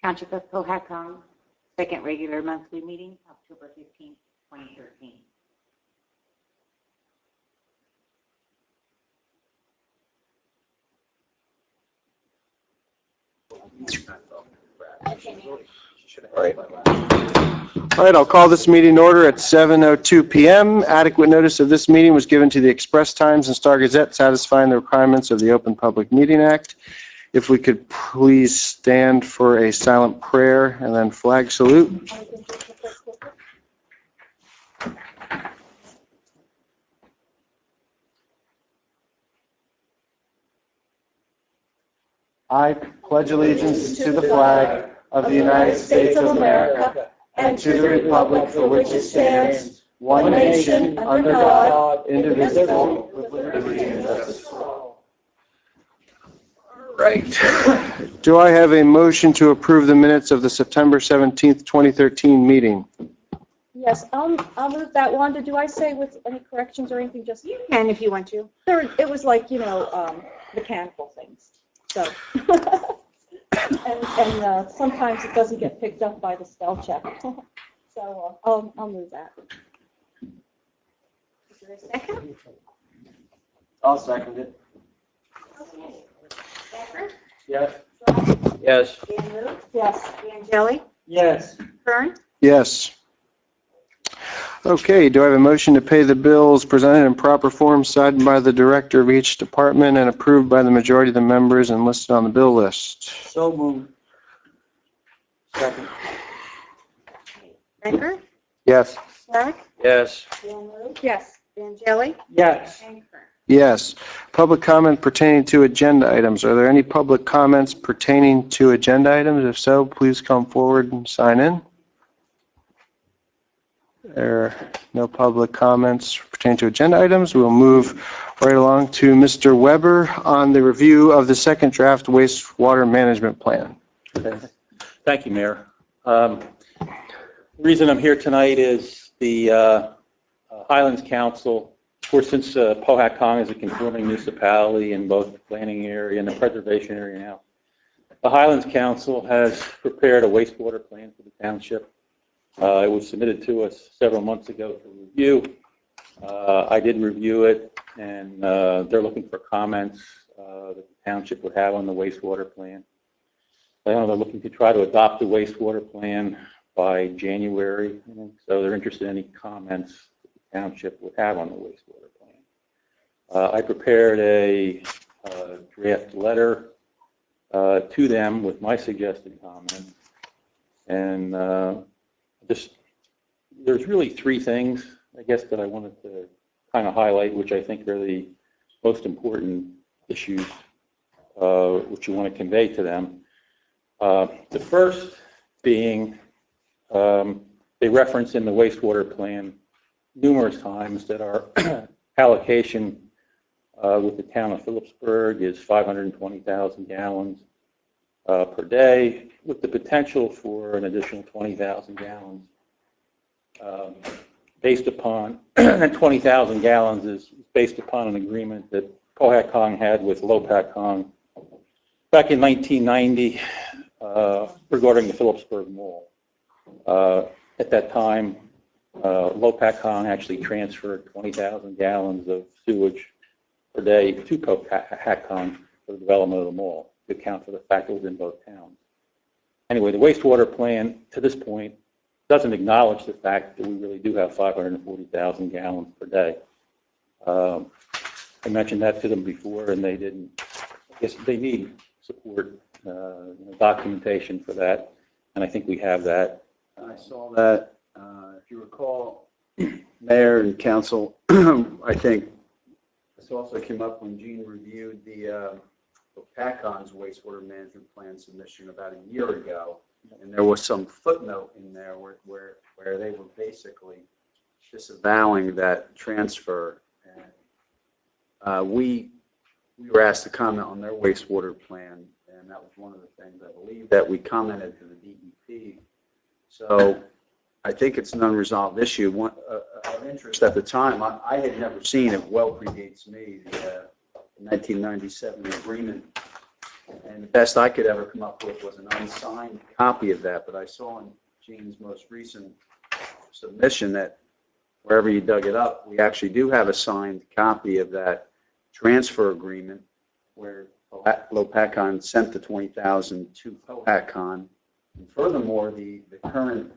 Township of Cohaston, second regular monthly meeting, October 15th, 2013. All right, I'll call this meeting in order at 7:02 p.m. Adequate notice of this meeting was given to the Express Times and Star Gazette, satisfying the requirements of the Open Public Meeting Act. If we could please stand for a silent prayer and then flag salute. I pledge allegiance to the flag of the United States of America and to the republic for which it stands, one nation, under God, indivisible, with liberty and justice for all. Right. Do I have a motion to approve the minutes of the September 17th, 2013 meeting? Yes, I'll move that. Wanda, do I say with any corrections or anything? Just You can if you want to. it was like, mechanical things. So, and sometimes it doesn't get picked up by the spell check. So I'll move that. Is there a second? I'll second it. Okay. Becker? Yes. Yes. Dan Lou? Yes. Angeli? Yes. Kern? Yes. Okay, do I have a motion to pay the bills presented in proper form, signed by the director of each department and approved by the majority of the members and listed on the bill list? So moved. Second. Becker? Yes. Slack? Yes. Dan Lou? Yes. Angeli? Yes. And Kern? Yes. Public comment pertaining to agenda items. Are there any public comments pertaining to agenda items? If so, please come forward and sign in. There are no public comments pertaining to agenda items. We'll move right along to Mr. Weber on the review of the second draft wastewater management plan. Okay. Thank you, Mayor. The reason I'm here tonight is the Highlands Council, of course, since Powhatan is a conforming municipality in both the planning area and the preservation area now, the Highlands Council has prepared a wastewater plan for the township. It was submitted to us several months ago for review. I did review it, and they're looking for comments that the township would have on the wastewater plan. They're looking to try to adopt the wastewater plan by January, so they're interested in any comments that the township would have on the wastewater plan. I prepared a draft letter to them with my suggested comments, and there's really three things, I guess, that I wanted to kind of highlight, which I think are the most important issues which you want to convey to them. The first being they reference in the wastewater plan numerous times that our allocation with the town of Phillipsburg is 520,000 gallons per day, with the potential for an additional 20,000 gallons. Based upon, and 20,000 gallons is based upon an agreement that Powhatan had with Lopatcong back in 1990 regarding the Phillipsburg Mall. At that time, Lopatcong actually transferred 20,000 gallons of sewage per day to Powhatan for the development of the mall, to account for the fact it was in both towns. Anyway, the wastewater plan, to this point, doesn't acknowledge the fact that we really do have 540,000 gallons per day. I mentioned that to them before, and they didn't. I guess they need support, documentation for that, and I think we have that. I saw that. If you recall, Mayor and Council, I think this also came up when Gene reviewed the PACON's wastewater management plan submission about a year ago, and there was some footnote in there where they were basically disavowing that transfer. And we were asked to comment on their wastewater plan, and that was one of the things I believe that we commented to the DEP. So I think it's an unresolved issue. Of interest at the time, I had never seen, it well predates me, the 1997 agreement And the best I could ever come up with was an unsigned copy of that, but I saw in Gene's most recent submission that wherever you dug it up, we actually do have a signed copy of that transfer agreement where Lopakon sent the $20,000 to Powhatan. And furthermore, the current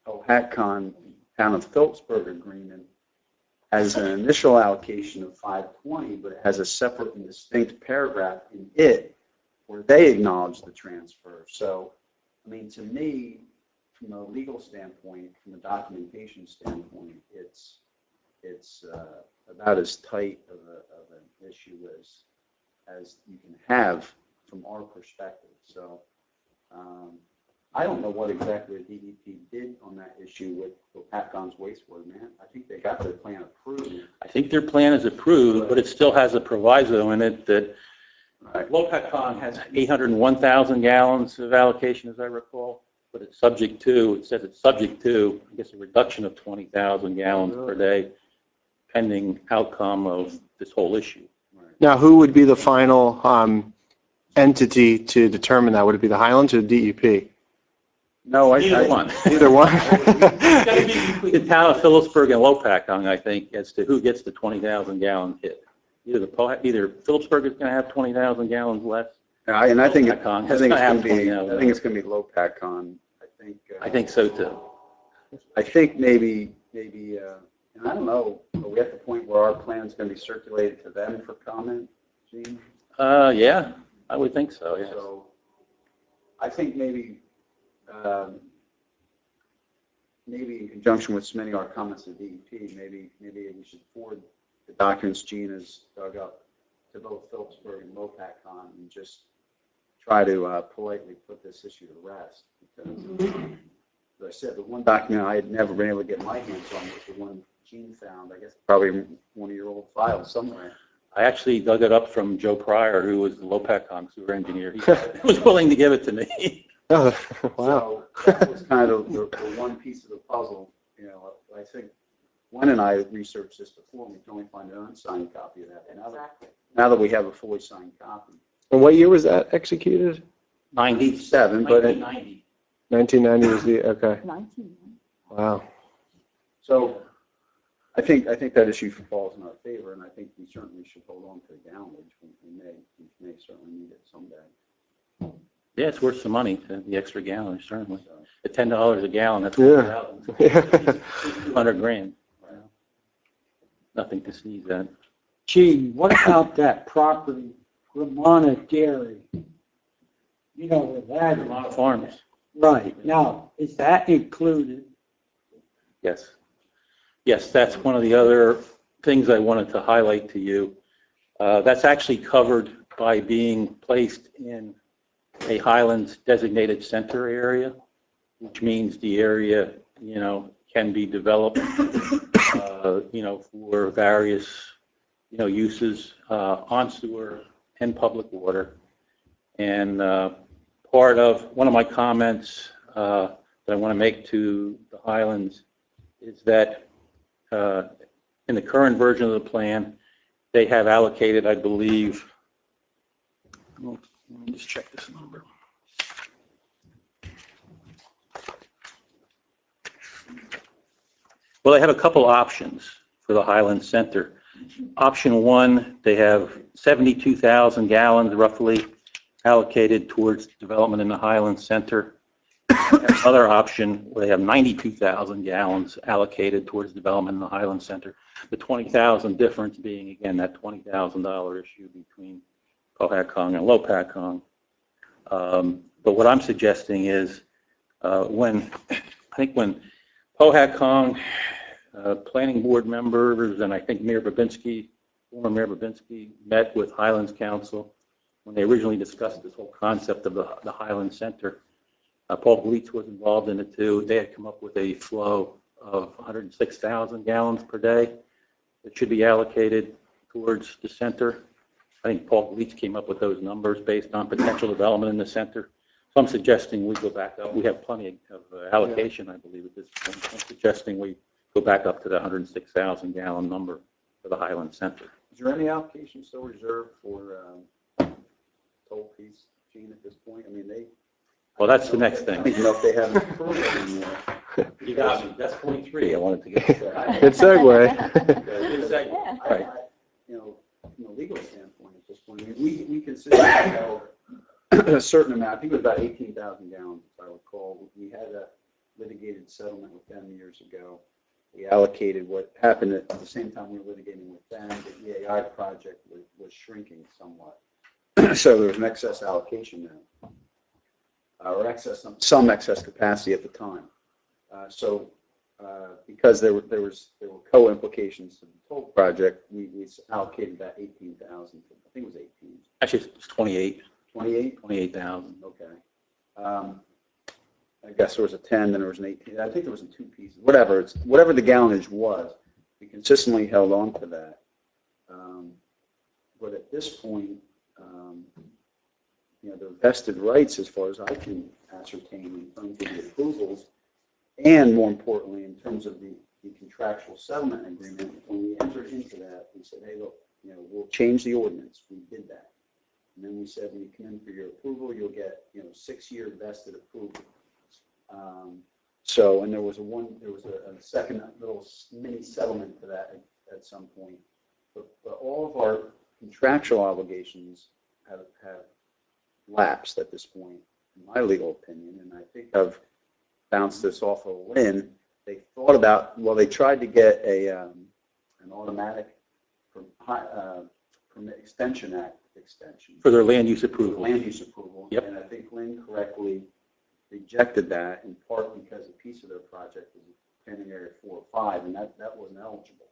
Powhatan Town of Phillipsburg agreement has an initial allocation of $520, but it has a separate and distinct paragraph in it where they acknowledge the transfer. So, I mean, to me, from a legal standpoint, from a documentation standpoint, it's about as tight of an issue as you can have from our perspective. So I don't know what exactly the DEP did on that issue with Lopakkon's wastewater, man. I think they got their plan approved. I think their plan is approved, but it still has a proviso in it that Right. Lopakon has 801,000 gallons of allocation, as I recall, but it's subject to, it says it's subject to, I guess, a reduction of 20,000 gallons per day pending outcome of this whole issue. Now, who would be the final entity to determine that? Would it be the Highlands or the DEP? No, Either one. Either one? It's got to be between the town of Phillipsburg and Lopakon, I think, as to who gets the 20,000 gallon hit. Either Phillipsburg is going to have 20,000 gallons less. And I think Lopakon. it's going to be Lopakon. I think so too. I think maybe, and I don't know, are we at the point where our plan is going to be circulated to them for comment, Gene? Yeah, I would think so, yes. So I think maybe in conjunction with submitting our comments to DEP, maybe we should forward the documents Gene has dug up to both Phillipsburg and Lopakon and just try to politely put this issue to rest. Because, as I said, the one document I had never been able to get my hands on was the one Gene found. I guess probably one of your old files somewhere. I actually dug it up from Joe Pryor, who was the Lopakon sewer engineer. He was willing to give it to me. Oh, wow. So that was kind of the one piece of the puzzle. You know, I think Gwen and I researched this before, and we can only find an unsigned copy of that. And now that we have a fully signed copy. And what year was that executed? 97, but 1990. 1990 was the, okay. 19. Wow. so I think that issue falls in our favor, and I think we certainly should hold on to the gallonage. We may certainly need it someday. Yeah, it's worth some money, the extra gallon, certainly. At $10 a gallon, that's Yeah. 200 grand. Nothing to sneeze at. Gene, what about that property, Ramona Dairy? You know where that is? Vermont Farms. Right. Now, is that included? Yes. Yes, that's one of the other things I wanted to highlight to you. That's actually covered by being placed in a Highlands designated center area, which means the area, can be developed, for various, uses on sewer and public water. And part of one of my comments that I want to make to the Highlands is that in the current version of the plan, they have allocated, I believe, let me just check this number. Well, they have a couple options for the Highlands Center. Option one, they have 72,000 gallons roughly allocated towards development in the Highlands Center. Another option where they have 92,000 gallons allocated towards development in the Highlands Center. The 20,000 difference being, again, that $20,000 issue between Powhatan and Lopakon. But what I'm suggesting is when Powhatan planning board members and I think Mayor Babinski, former Mayor Babinski, met with Highlands Council when they originally discussed this whole concept of the Highlands Center. Paul Gleitz was involved in it too. They had come up with a flow of 106,000 gallons per day that should be allocated towards the center. I think Paul Gleitz came up with those numbers based on potential development in the center. So I'm suggesting we go back up. We have plenty of allocation, I believe, at this point. I'm suggesting we go back up to the 106,000 gallon number for the Highlands Center. Is there any allocation still reserved for toll piece, Gene, at this point? I mean, Well, that's the next I thing. don't even know if they have an approval anymore. You got me. That's point 3 I wanted to get to. Good segue. Good segue. Yeah. Right. You know, from a legal standpoint at this point, I mean, we consistently held a certain amount, I think it was about 18,000 gallons, if I recall. We had a litigated settlement with them years ago. We allocated what happened at the same time we were litigating with them. The EAI project was shrinking somewhat. So there was an excess allocation there, or some excess capacity at the time. Because there were co-implications to the toll project, we allocated that 18,000. I think it was 18. Actually, it's 28. 28? 28,000. Okay. I guess there was a 10, then there was an 18. I think there was in 2 pieces. Whatever the gallonage was, we consistently held on to that. But at this point, the vested rights, as far as I can ascertain, in terms of the approvals, and more importantly, in terms of the contractual settlement agreement, when we entered into that, we said, hey, look, we'll change the ordinance. We did that. And then we said, when you come in for your approval, you'll get, 6-year vested approval. And there was a second little mini settlement to that at some point. But all of our contractual obligations have lapsed at this point, in my legal opinion. And I think I've bounced this off of Lynn. They thought about, they tried to get an automatic permit extension act extension. For their land use approval. Land use approval. Yep. And I think Lynn correctly rejected that, in part because a piece of their project was planning area 4 or 5, and that wasn't eligible.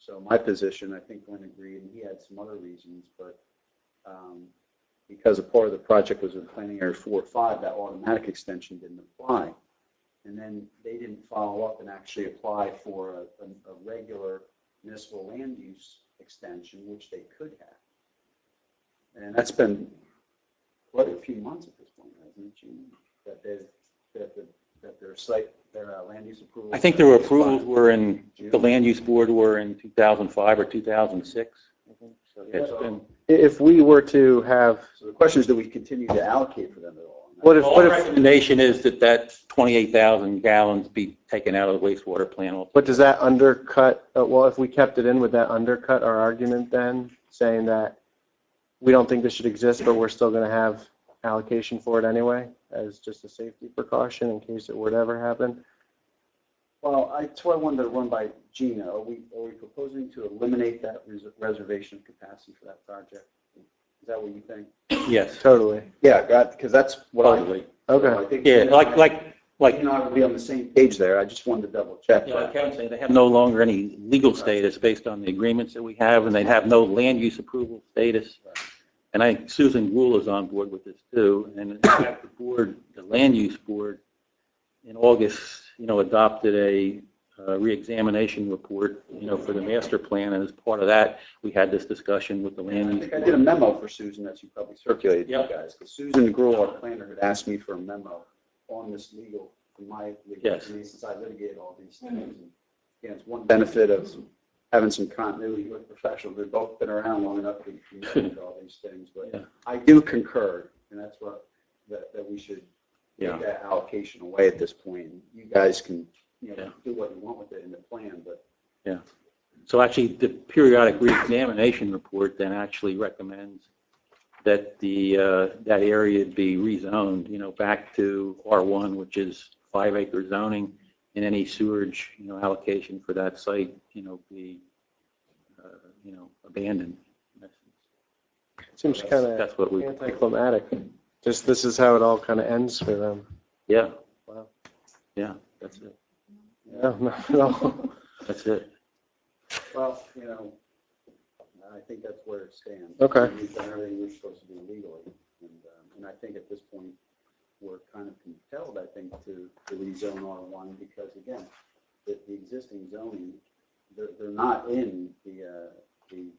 So my position, I think Lynn agreed, and he had some other reasons, but because a part of the project was in planning area 4 or 5, that automatic extension didn't apply. And then they didn't follow up and actually apply for a regular municipal land use extension, which they could have. And that's been quite a few months at this point, hasn't it, Gene? That their land use approval. I think their approvals were in, the land use board were in 2005 or 2006. I think. So yeah, it's been. If we were to have, So the question is, do we continue to allocate for them at all? Our recommendation is that 28,000 gallons be taken out of the wastewater plant. but does that undercut, if we kept it in, would that undercut our argument then, saying that we don't think this should exist, but we're still going to have allocation for it anyway, as just a safety precaution in case it would ever happen? Well, that's why I wanted to run by Gina. Are we proposing to eliminate that reservation of capacity for that project? Is that what you think? Yes. Totally. Yeah, because that's what Totally. Okay. So I think Yeah, like you and I would be on the same page there. I just wanted to double check. Yeah, like Kevin said, they have no longer any legal status based on the agreements that we have, and they'd have no land use approval status. And I think Susan Rule is on board with this too. And in fact, the land use board in August, adopted a reexamination report, for the master plan. And as part of that, we had this discussion with the land I use think I board. did a memo for Susan that you probably circulated to Yep. you guys. Because Susan Gruhl, our planner, had asked me for a memo on this legal, from my legal, Yes. since I litigated all these things. And, it's one benefit of having some continuity with professionals. They've both been around long enough to know all these things. But Yeah. I do concur, and that's that we should Yeah. take that allocation away at this point. You guys can, Yeah. do what you want with it in the plan, but So actually, the periodic reexamination report then actually recommends that that area be rezoned, back to R1, which is 5-acre zoning, and any sewerage, allocation for that site, be, abandoned. Seems kind of That's what we. anticlimactic. Just this is how it all kind of ends for them. Yeah. Wow. Yeah, that's it. Yeah, not at all. That's it. well, I think that's where it stands. Okay. We've done everything we're supposed to do legally, and I think at this point we're kind of compelled, I think, to rezone R1 because again, the existing zoning, they're not in the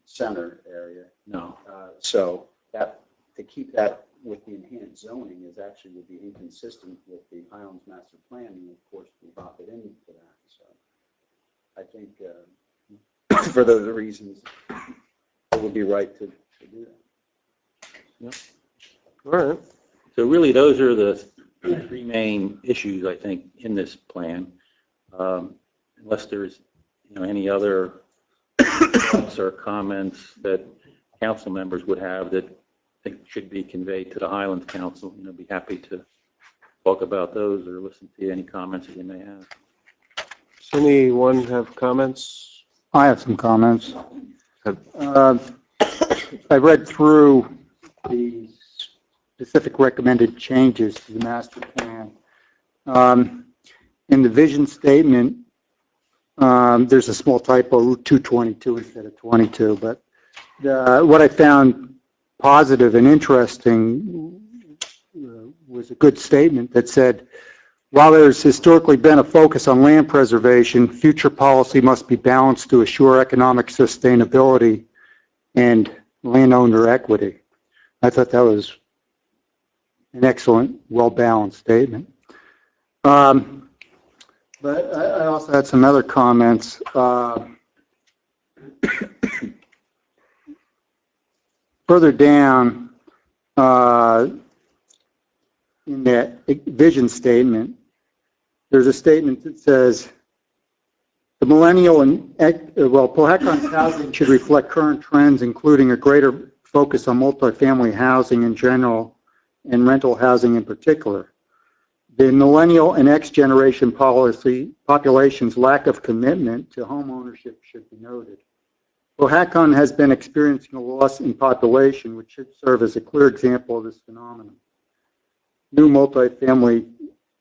center area. No. So that to keep that with the enhanced zoning is actually would be inconsistent with the Highlands Master Plan, and of course we opted into that. So I think for those reasons, it would be right to do that. Yep. All right. So really, those are the three main issues, I think, in this plan. Unless there's, any other thoughts or comments that council members would have that I think should be conveyed to the Highlands Council, be happy to talk about those or listen to any comments that you may have. Does anyone have comments? I have some comments. I read through the specific recommended changes to the master plan. In the vision statement, there's a small typo, 222 instead of 22, but what I found positive and interesting was a good statement that said, while there's historically been a focus on land preservation, future policy must be balanced to assure economic sustainability and landowner equity. I thought that was an excellent, well-balanced statement. But I also had some other comments. Further down in that vision statement, there's a statement that says, the millennial and, Powhatan's housing should reflect current trends, including a greater focus on multifamily housing in general and rental housing in particular. The millennial and X generation population's lack of commitment to home ownership should be noted. Powhatan has been experiencing a loss in population, which should serve as a clear example of this phenomenon. New multifamily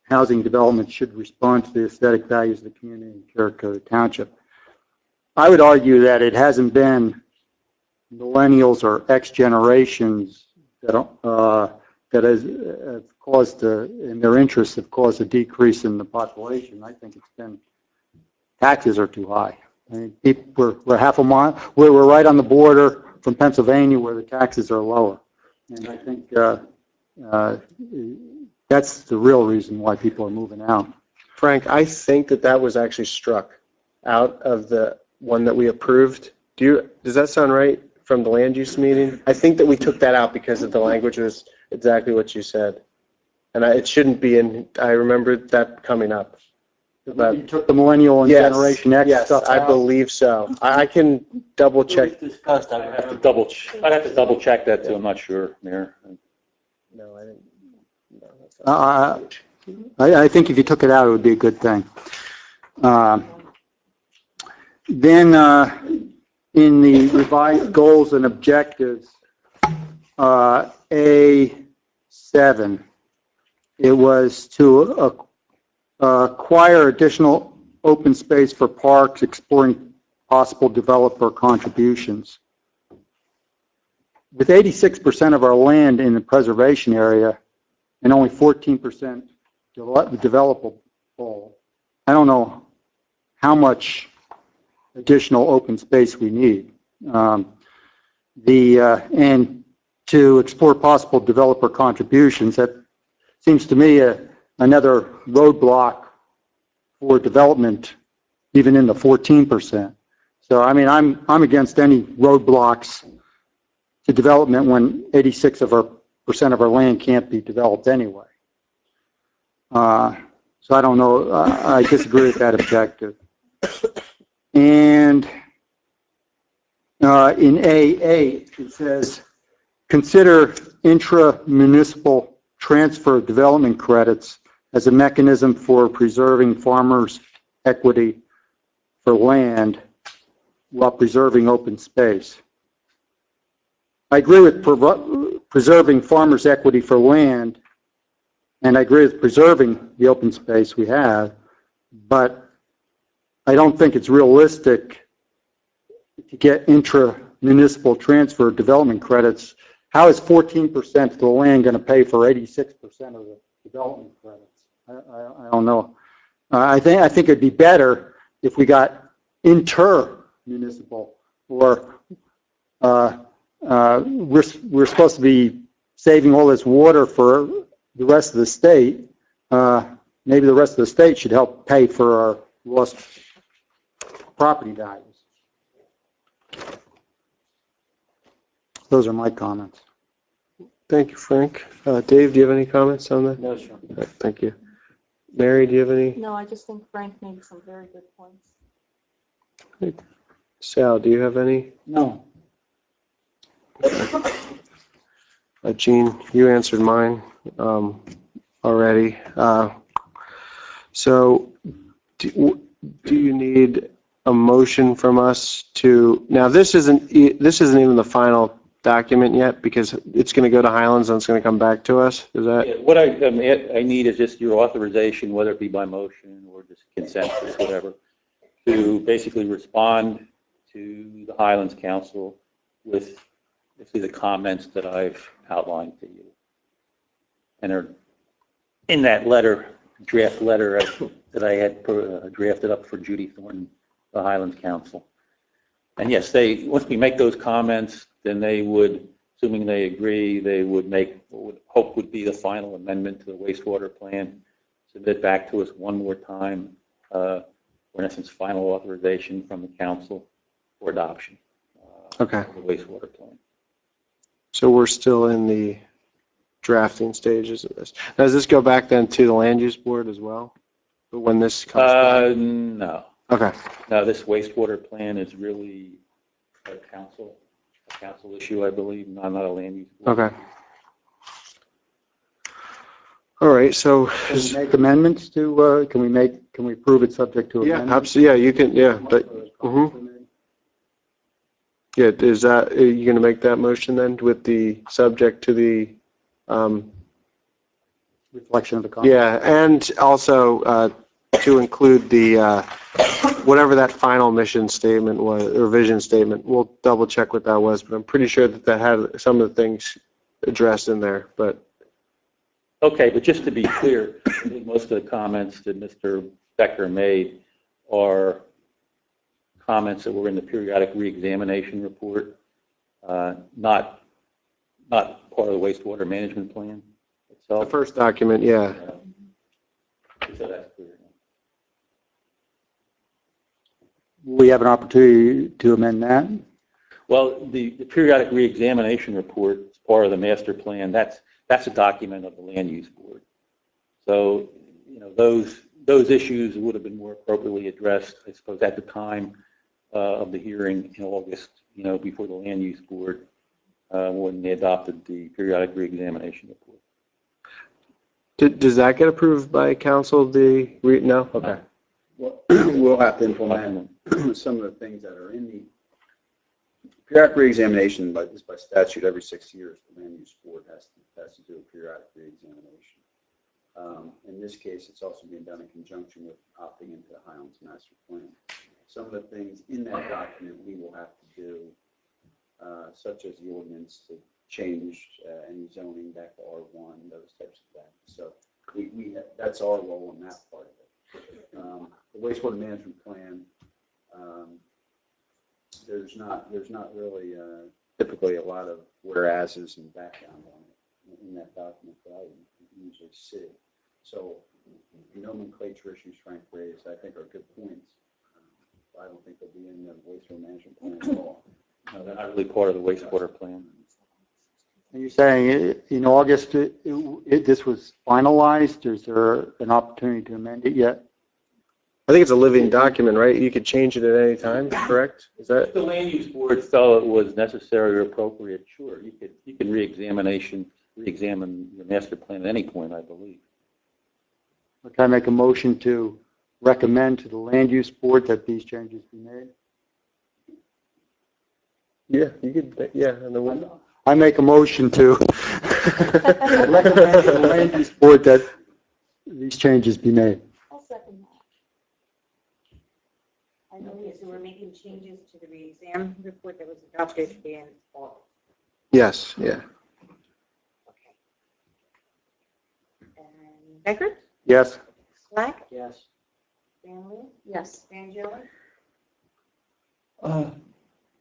housing development should respond to the aesthetic values of the community and character of the township. I would argue that it hasn't been millennials or X generations that has caused, in their interests, have caused a decrease in the population. I think it's been, taxes are too high. I mean, we're half a mile, we're right on the border from Pennsylvania where the taxes are lower. And I think that's the real reason why people are moving out. Frank, I think that was actually struck out of the one that we approved. Does that sound right from the land use meeting? I think that we took that out because of the language was exactly what you said. And it shouldn't be in, I remember that coming up. You took the millennial and Generation X stuff out? Yes, I believe so. I can double check. Discussed. I'd have to double check that too. I'm not sure, Mayor. No, I didn't. No, that's I think if you took it out, it would be a good thing. Then in the revised goals and objectives, A7, it was to acquire additional open space for parks, exploring possible developer contributions. With 86% of our land in the preservation area and only 14% developable, I don't know how much additional open space we need. And to explore possible developer contributions, that seems to me another roadblock for development, even in the 14%. So, I mean, I'm against any roadblocks to development when 86% of our land can't be developed anyway. So I don't know. I disagree with that objective. And in A8, it says, consider intra-municipal transfer of development credits as a mechanism for preserving farmers' equity for land while preserving open space. I agree with preserving farmers' equity for land, and I agree with preserving the open space we have, but I don't think it's realistic to get intra-municipal transfer development credits. How is 14% of the land going to pay for 86% of the development credits? I don't know. I think it'd be better if we got inter-municipal, or we're supposed to be saving all this water for the rest of the state. Maybe the rest of the state should help pay for our lost property values. Those are my comments. Thank you, Frank. Dave, do you have any comments on that? No, sir. All right, thank you. Mary, do you have any? No, I just think Frank made some very good points. Sal, do you have any? No. Gene, you answered mine already. So do you need a motion from us to, now this isn't even the final document yet because it's going to go to Highlands and it's going to come back to us? Is that? Yeah, what I need is just your authorization, whether it be by motion or just consensus, whatever, to basically respond to the Highlands Council with the comments that I've outlined to you. And are in that letter, draft letter that I had drafted up for Judy Thornton, the Highlands Council. And yes, once we make those comments, then they would, assuming they agree, they would make what would hope would be the final amendment to the wastewater plan, submit back to us one more time for, in essence, final authorization from the council for adoption. Okay. Of the wastewater plan. So we're still in the drafting stages of this. Now, does this go back then to the land use board as well? But when this comes back? No. Okay. No, this wastewater plan is really a council issue, I believe, not a land use board. Okay. All right, so, Can we make amendments to, can we prove it subject to yeah, amendment? absolutely, yeah, you can, yeah, but, yeah, is that, are you going to make that motion then with the subject to the, Reflection of the comment? yeah, and also to include the, whatever that final mission statement was, or vision statement, we'll double check what that was, but I'm pretty sure that had some of the things addressed in there, but. Okay, but just to be clear, I think most of the comments that Mr. Becker made are comments that were in the periodic reexamination report, not part of the wastewater management plan itself. The first document, yeah. So that's clear. We have an opportunity to amend that? Well, the periodic reexamination report is part of the master plan. That's a document of the land use board. So, you know, those issues would have been more appropriately addressed, I suppose, at the time of the hearing in August, you know, before the land use board when they adopted the periodic reexamination report. Does that get approved by council? No? Okay. Well, we'll have to implement some of the things that are in the periodic reexamination by statute every 6 years. The land use board has to do a periodic reexamination. In this case, it's also being done in conjunction with opting into the Highlands Master Plan. Some of the things in that document we will have to do, such as the ordinance to change any zoning back to R1, those types of things. So that's our role in that part of it. The wastewater management plan, there's not really typically a lot of whereases and background on it in that document that I usually see. So the nomenclature issues Frank raised, I think, are good points. I don't think they'll be in the wastewater management plan at all. No, they're not really part of the wastewater plan. Are you saying in August this was finalized? Is there an opportunity to amend it yet? I think it's a living document, right? You could change it at any time, correct? Is that? If the land use board felt it was necessary or appropriate, sure, you can reexamine your master plan at any point, I believe. Can I make a motion to recommend to the land use board that these changes be made? Yeah, you could, yeah. And then I make a motion to recommend to the land use board that these changes be made. I'll second that. Okay, so we're making changes to the re-exam report that was adopted in August. Yes, yeah. Okay. And Becker? Yes. Slack? Yes. Stanley? Yes. Angela?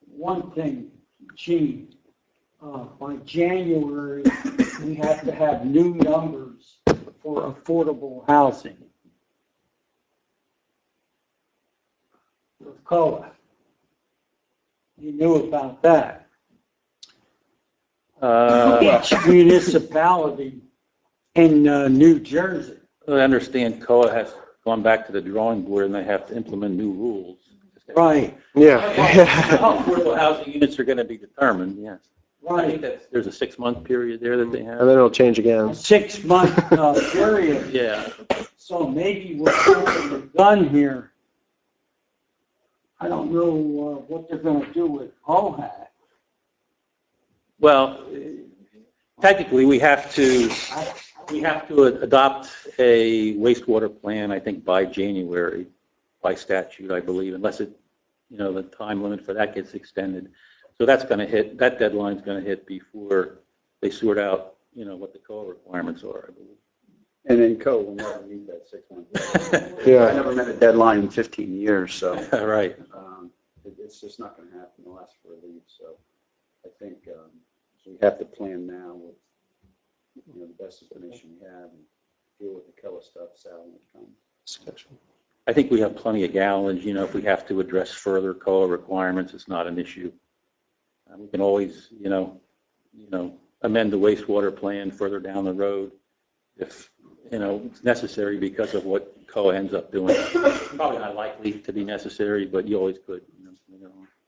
One thing, Gene, by January, we have to have new numbers for affordable housing. With COLA. You knew about that. Which municipality in New Jersey? I understand COA has gone back to the drawing board and they have to implement new rules. Right, Yeah. How affordable housing units are going to be determined, yes. I think right. that there's a 6-month period there that they And have. then it'll change again. A 6-month period. Yeah. So maybe we're jumping the gun here. I don't know what they're going to do with OHAC. Well, technically, we have to adopt a wastewater plan, I think, by January, by statute, I believe, unless it, the time limit for that gets extended. So that's going to hit, that deadline's going to hit before they sort out, what the COA requirements are, I believe. And then CO will never meet that 6-month. I Yeah. never met a deadline in 15 years, so Right. it's just not going to happen unless for a leave. So I think we have to plan now with the best information we have and deal with the COA stuff Sal when it comes. I think we have plenty of gallons, if we have to address further COA requirements, it's not an issue. We can always, amend the wastewater plan further down the road if, it's necessary because of what COA ends up doing. Probably not likely to be necessary, but you always could.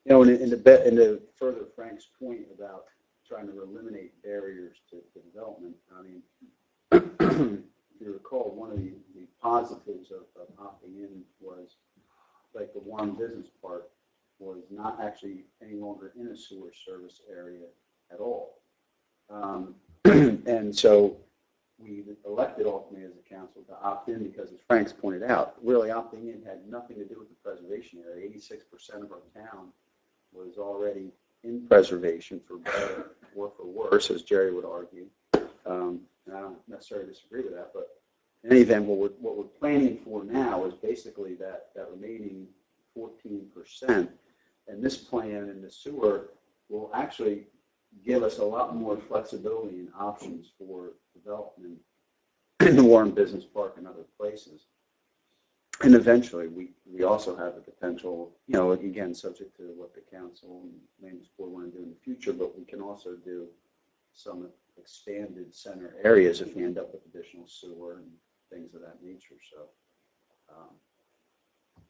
In the further Frank's point about trying to eliminate barriers to development, I mean, if you recall, one of the positives of opting in was, like, the Warren Business Park was not actually any longer in a sewer service area at all. And so we elected ultimately as a council to opt in because, as Frank's pointed out, really opting in had nothing to do with the preservation area. 86% of our town was already in preservation, for better or for worse, as Jerry would argue. And I don't necessarily disagree with that, but in any event, what we're planning for now is basically that remaining 14%. And this plan in the sewer will actually give us a lot more flexibility and options for development in the Warren Business Park and other places. And eventually, we also have the potential, again, subject to what the council and land use board want to do in the future, but we can also do some expanded center areas if we end up with additional sewer and things of that nature.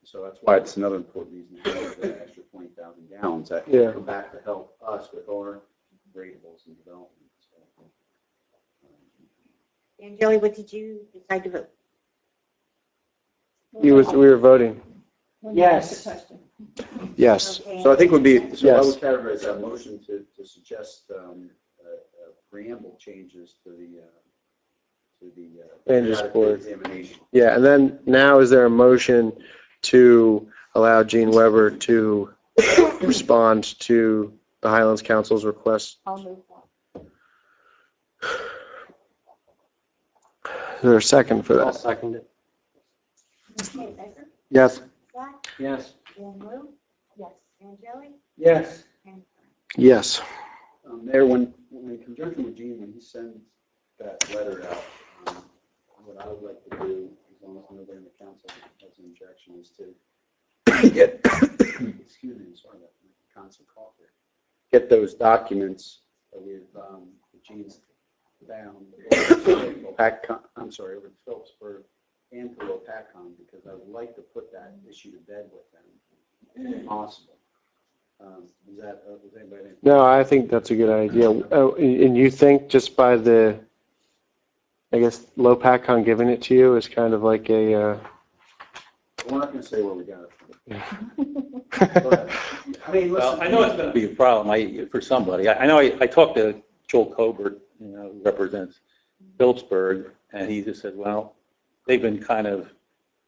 So that's why it's another important reason to have the extra 20,000 gallons that Yeah. come back to help us with our gradables and development. So, And Joey, what did you decide to vote? We were voting. Yes. Yes. Okay. So I think would be, so I Yes. would categorize that motion to suggest preamble changes to the Land use board. examination. Yeah, and then now is there a motion to allow Gene Weber to respond to the Highlands Council's request? I'll move that. Is there a second for that? second it. Okay, Becker, Yes. Scott, Yes. Dan Lou, Yes. and Joey, Yes. and Frank. Yes. Mayor, when in conjunction with Gene, when he sends that letter out, what I would like to do, as long as nobody in the council has an objection, is to get, excuse me, sorry about the constant cough here, get those documents that we've, Gene's found, I'm sorry, over to Phillipsburg and to Lopakon, because I would like to put that issue to bed with them, if possible. Is that, does anybody think? No, I think that's a good idea. Oh, and you think just by the, I guess, Lopakon giving it to you is kind of like a, We're not going to say where we got it from. Go ahead. I mean, Well, listen, I know it's going to be a problem for somebody. I know I talked to Joel Colbert, who represents Phillipsburg, and he just said, well, they've been kind of,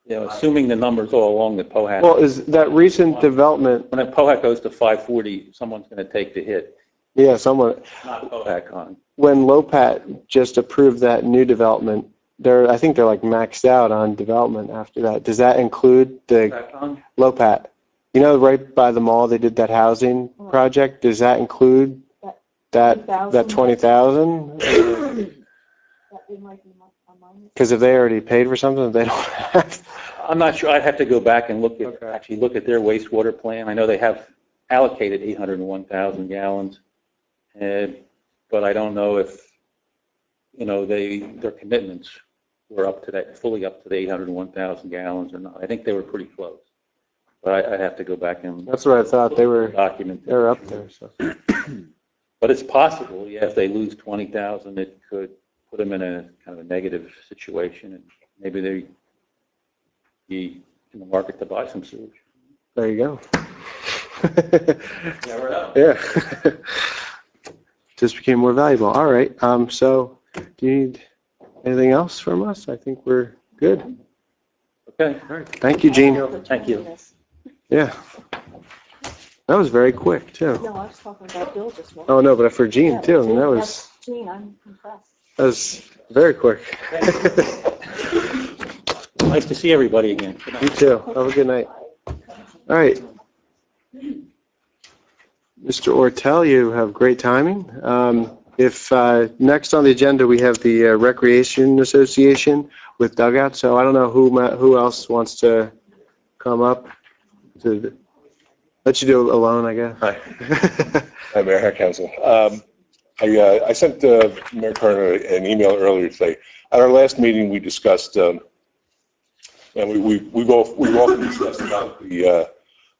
assuming the numbers all along that POHAC. well, is that recent development, When a POHAC goes to 540, someone's going to take the hit, yeah, someone, not POHAC. when Lopat just approved that new development, I think they're like maxed out on development after that. Does that include the POHAC? Lopat? Right by the mall, they did that housing project. Does that include that 20,000? That we might be on minus. Because if they already paid for something, they don't have. I'm not sure. I'd have to go back and look Okay. at their wastewater plan. I know they have allocated 801,000 gallons. And but I don't know if, their commitments were up to that, fully up to the 801,000 gallons or not. I think they were pretty close. But I have to go back and That's what I thought. They were document. up there. So. But it's possible, yeah, if they lose 20,000, it could put them in a kind of a negative situation, and maybe they be in the market to buy some sewage. There you go. Never know. Yeah. Just became more valuable. All right. So do you need anything else from us? I think we're good. Okay. All right. Thank you, Gene. Thank you. Yeah. That was very quick, too. No, I was talking about Bill just now. Oh, no, but for Gene, Yeah, too. Gene, That that's Gene, I'm impressed. was very quick. Nice to see everybody again. Good night. You too. Have a good night. All right. Mr. Ortel, you have great timing. If next on the agenda, we have the Recreation Association with Dugout. So I don't know who else wants to come up to let you do it alone, I guess. Hi. Hi, Mayor, hi, Council. I sent Mayor Kerner an email earlier today. At our last meeting, we discussed, and we've often discussed about the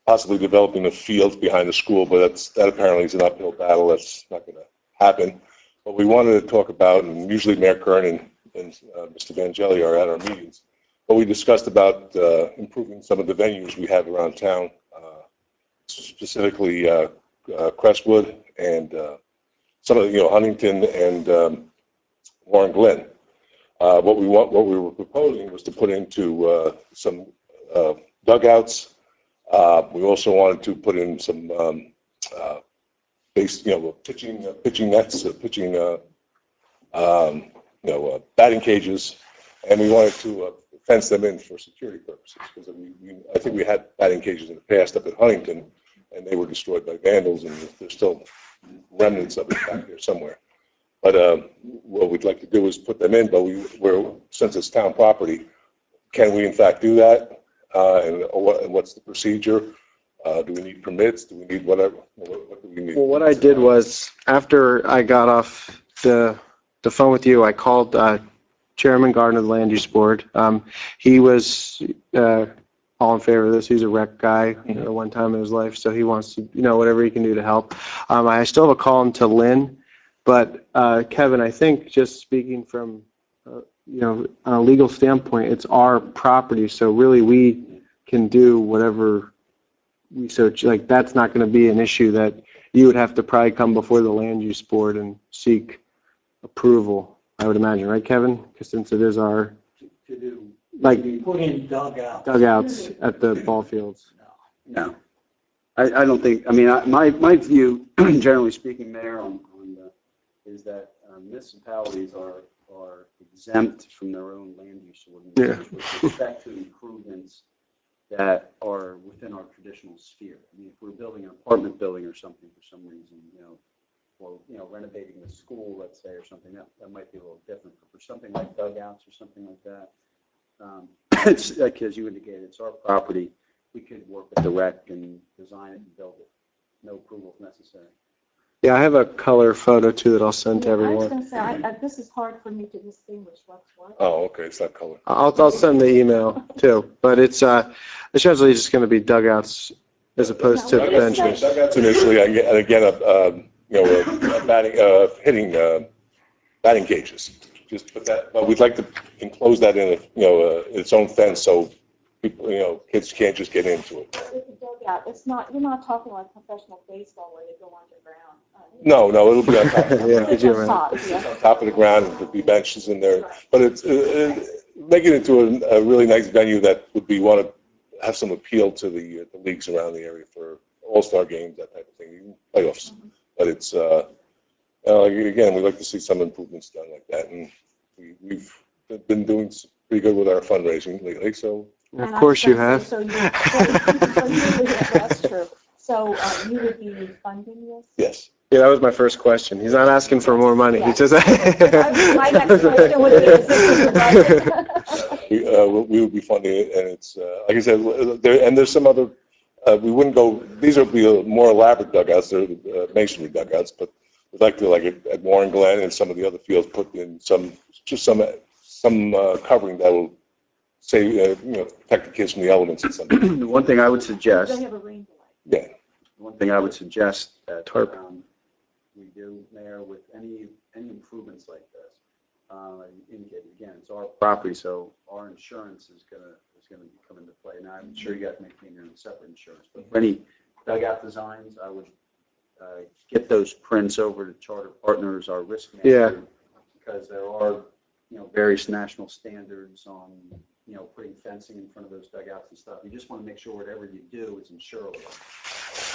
possibly developing the fields behind the school, but that apparently is an uphill battle. That's not going to happen. But we wanted to talk about, and usually Mayor Kerner and Mr. Vangelli are at our meetings, but we discussed about improving some of the venues we have around town, specifically Crestwood and some of the, Huntington and Warren Glen. What we were proposing was to put into some dugouts. We also wanted to put in some pitching nets, batting cages, and we wanted to fence them in for security purposes, because I think we had batting cages in the past up at Huntington, and they were destroyed by vandals, and there's still remnants of it back there somewhere. But what we'd like to do is put them in, but since it's town property, can we in fact do that? And what's the procedure? Do we need permits? Do we need whatever? What do we need? Well, what I did was, after I got off the phone with you, I called Chairman Gardner of the Land Use Board. He was all in favor of this. He's a rec guy, one time in his life, so he wants to, whatever he can do to help. I still have a call into Lynn, but Kevin, I think just speaking from, on a legal standpoint, it's our property, so really we can do whatever we so, like, that's not going to be an issue that you would have to probably come before the Land Use Board and seek approval, I would imagine, right, Kevin? Because since it is our, To do, like, put in dugouts. dugouts at the ball fields. No. I don't think, my view, generally speaking, Mayor, is that municipalities are exempt from their own land use ordinances with respect to improvements that are within our traditional sphere. If we're building an apartment building or something for some reason, or renovating the school, let's say, or something, that might be a little different. But for something like dugouts or something like that, it's like, as you indicated, it's our property. We could work with the rec and design it and build it. No approval if necessary. Yeah, I have a color photo too that I'll send to I was everyone. going to say, this is hard for me to distinguish what's what. Oh, okay, it's not color. I'll send the email too, but it's essentially just going to be dugouts as opposed to benches. Dugouts initially, and again, hitting batting cages. Just put that, but we'd like to enclose that in its own fence, so people, kids can't just get into it. With the dugout, you're not talking like professional baseball where they go underground. No, it'll be on top of Yeah, could you on top of the ground, and there'll be benches in there. But it's make it into a really nice venue that would want to have some appeal to the leagues around the area for all-star games, that type of thing, even playoffs. But it's again, we'd like to see some improvements done like that, and we've been doing pretty good with our fundraising lately. So Of course you have. That's true. So you would be funding this? yes. Yeah, that was my first question. He's not asking for more money. Yeah. He just. My next question would be, is this in the budget? We would be funding it, and it's like I said, there's some other. We wouldn't go. These would be more elaborate dugouts. They're masonry dugouts, but we'd like to, like at Warren Glen and some of the other fields, put in some covering that will say, protect the kids from the elements and something. The one thing I would suggest, They have a rain Yeah. one thing I would suggest that Tarp. we do, Mayor, with any improvements like this, indicate, again, it's our property, so our insurance is gonna come into play. Now, I'm sure you got to maintain your own separate insurance, but for any dugout designs, I would get those prints over to Charter Partners, our risk manager, because there are, various national standards on, putting fencing in front of those dugouts and stuff. You just want to make sure whatever you do is insurable.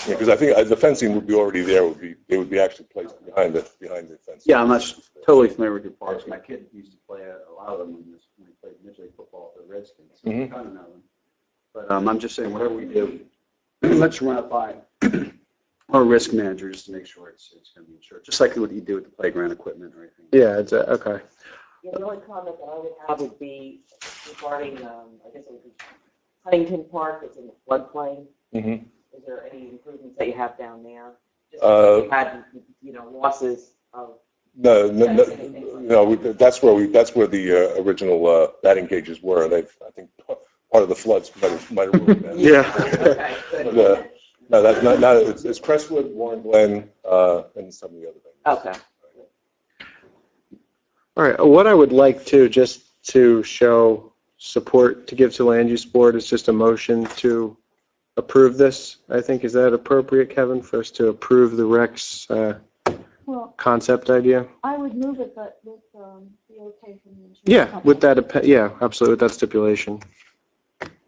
Yeah, because I think the fencing would be already there. They would be actually placed behind the fence. Yeah, I'm not totally familiar with your parks. My kid used to play a lot of them when he played Major League Football for the Redskins. So I kind of know them. But I'm just saying, whatever we do, let's run it by our risk manager just to make sure it's going to be insured. Just like what you do with the playground equipment or anything. Yeah, it's okay. Yeah, the only comment that I would have would be regarding, I guess it would be Huntington Park, it's in the floodplain. Mm-hmm. Is there any improvements that you have down there? Just Uh, had, losses of. No, that's where the original batting cages were. And I think part of the floods might have ruined that. Yeah. Okay, good. No, that's not it's Crestwood, Warren Glen, and some of the other things. Okay. All right, what I would like to, just to show support to give to Land Use Board is just a motion to approve this. I think, is that appropriate, Kevin, for us to approve the Rex Well, concept idea? I would move it, but with the okay from the insurance Yeah, company. with that, yeah, absolutely, with that stipulation.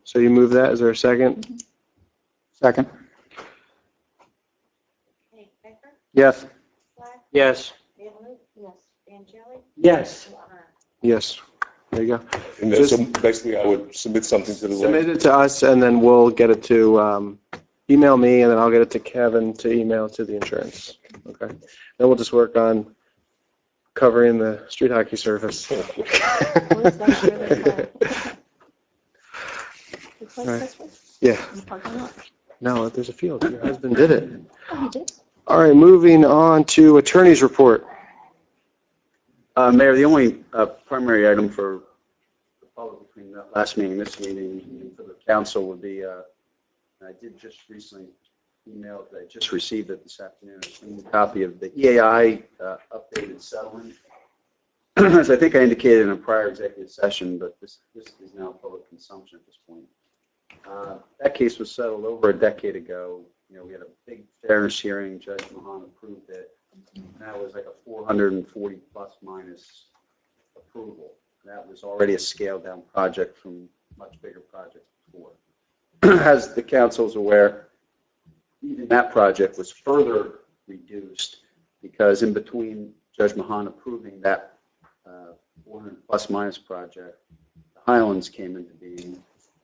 So you move that, is there a second? Second. Okay, Becker? Yes. Black? Yes. Bailey? Yes. Angeli? Yes. O'Connor? Yes, there you go. And then, so basically, I would submit something to the. Submit it to us, and then we'll get it to, email me, and then I'll get it to Kevin to email to the insurance. Okay. Then we'll just work on covering the street hockey surface. Where's that really from? The place Right. this way? Yeah, In the parking lot? no, there's a field. Your husband did it. Oh, he did? All right, moving on to attorney's report. Mayor, the only primary item for the public between the last meeting and this meeting and for the council would be, I did just recently email, I just received it this afternoon, a copy of the EAI updated settlement. As I think I indicated in a prior executive session, but this is now public consumption at this point. That case was settled over a decade ago. We had a big fairness hearing. Judge Mahan approved it. And that was like a 440 plus minus approval. That was already a scaled down project from much bigger projects before. As the council's aware, even that project was further reduced because in between Judge Mahan approving that 400 plus minus project, the Highlands came into being,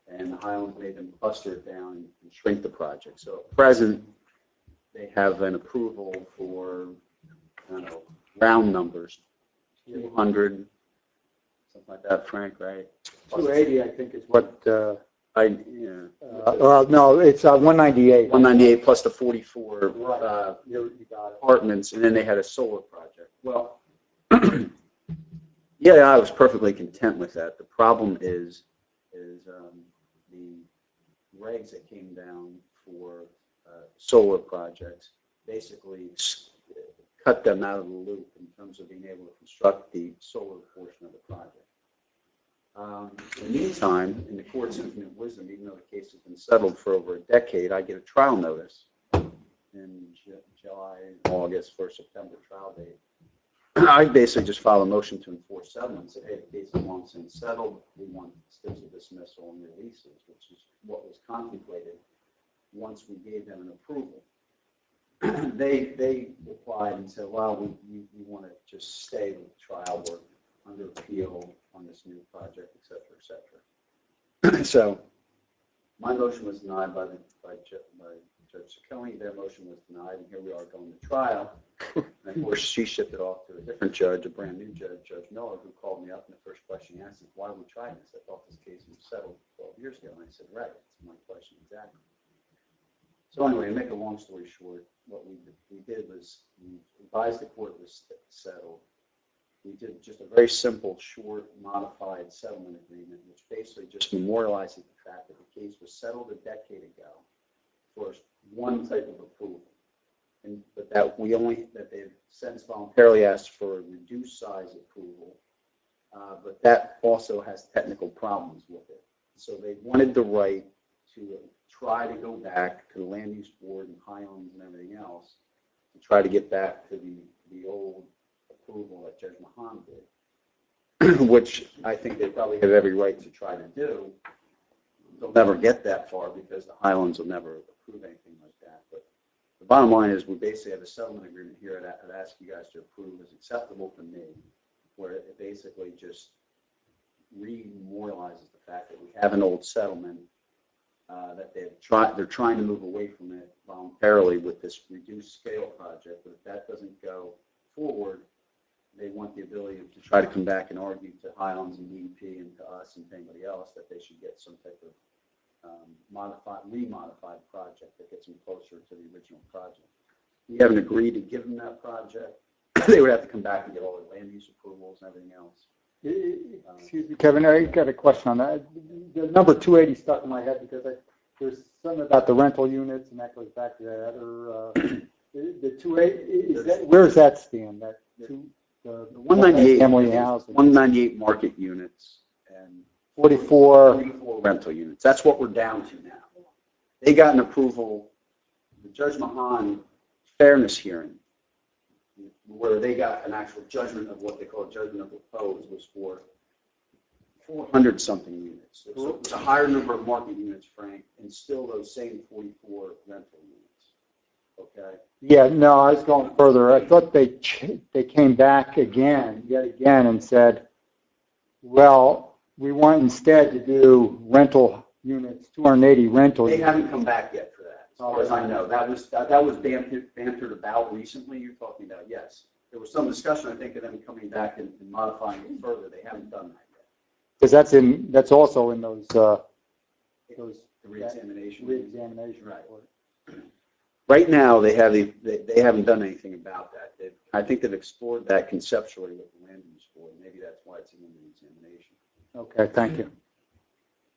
and the Highlands made them cluster it down and shrink the project. So at present, they have an approval for, I don't know, round numbers, 200, something like that, Frank, right? 280, I think, is what, Yeah. well, no, it's 198. 198 plus the 44 You got it. apartments, and then they had a solar project. Well, yeah, I was perfectly content with that. The problem is the regs that came down for solar projects basically cut them out of the loop in terms of being able to construct the solar portion of the project. In the meantime, in the court's infinite wisdom, even though the case has been settled for over a decade, I get a trial notice in July, August, for September trial date. I basically just filed a motion to enforce settlement and said, hey, the case is long since settled. We want stage of dismissal and releases, which is what was contemplated once we gave them an approval. They replied and said, well, we want to just stay with the trial work under appeal on this new project, et cetera, et cetera. So my motion was denied by Judge Ciccone. Their motion was denied, and here we are going to trial. And of course, she shipped it off to a different judge, a brand new judge, Judge Miller, who called me up, and the first question he asked is, why are we trying this? I thought this case was settled 12 years ago. And I said, right, that's my question exactly. So anyway, to make a long story short, what we did was we advised the court was settled. We did just a very simple, short, modified settlement agreement, which basically just memorializes the fact that the case was settled a decade ago for one type of approval. But that they've since voluntarily asked for a reduced size approval, but that also has technical problems with it. So they wanted the right to try to go back to the Land Use Board and Highlands and everything else to try to get back to the old approval that Judge Mahan did, which I think they probably have every right to try to do. They'll never get that far because the Highlands will never approve anything like that. But the bottom line is we basically have a settlement agreement here that I'd ask you guys to approve as acceptable to me, where it basically just memorializes the fact that we have an old settlement that they're trying to move away from it voluntarily with this reduced scale project. But if that doesn't go forward, they want the ability to try to come back and argue to Highlands and DEP and to us and to anybody else that they should get some type of remodified project that gets them closer to the original project. We haven't agreed to give them that project. They would have to come back and get all the land use approvals and everything else. Excuse me, Kevin, I got a question on that. The number 280 stuck in my head because there's something about the rental units, and that goes back to that other, the 280, where does that stand? That the 198 family housing. 198 market units and 44 rental units. That's what we're down to now. They got an approval, the Judge Mahan fairness hearing, where they got an actual judgment of what they call a judgment of proposed, was for 400 something units. So it was a higher number of market units, Frank, and still those same 44 rental units. Okay? Yeah, no, I was going further. I thought they came back yet again, and said, well, we want instead to do rental units, 280 rental They units. haven't come back yet for that, as far as I know. That was bantered about recently. You're talking about, yes. There was some discussion, I think, of them coming back and modifying it further. They haven't done that yet. Because that's also in those The reexamination. Right. report. Right now, they haven't done anything about that. I think they've explored that conceptually with the Land Use Board. Maybe that's why it's in the examination. Okay, thank you.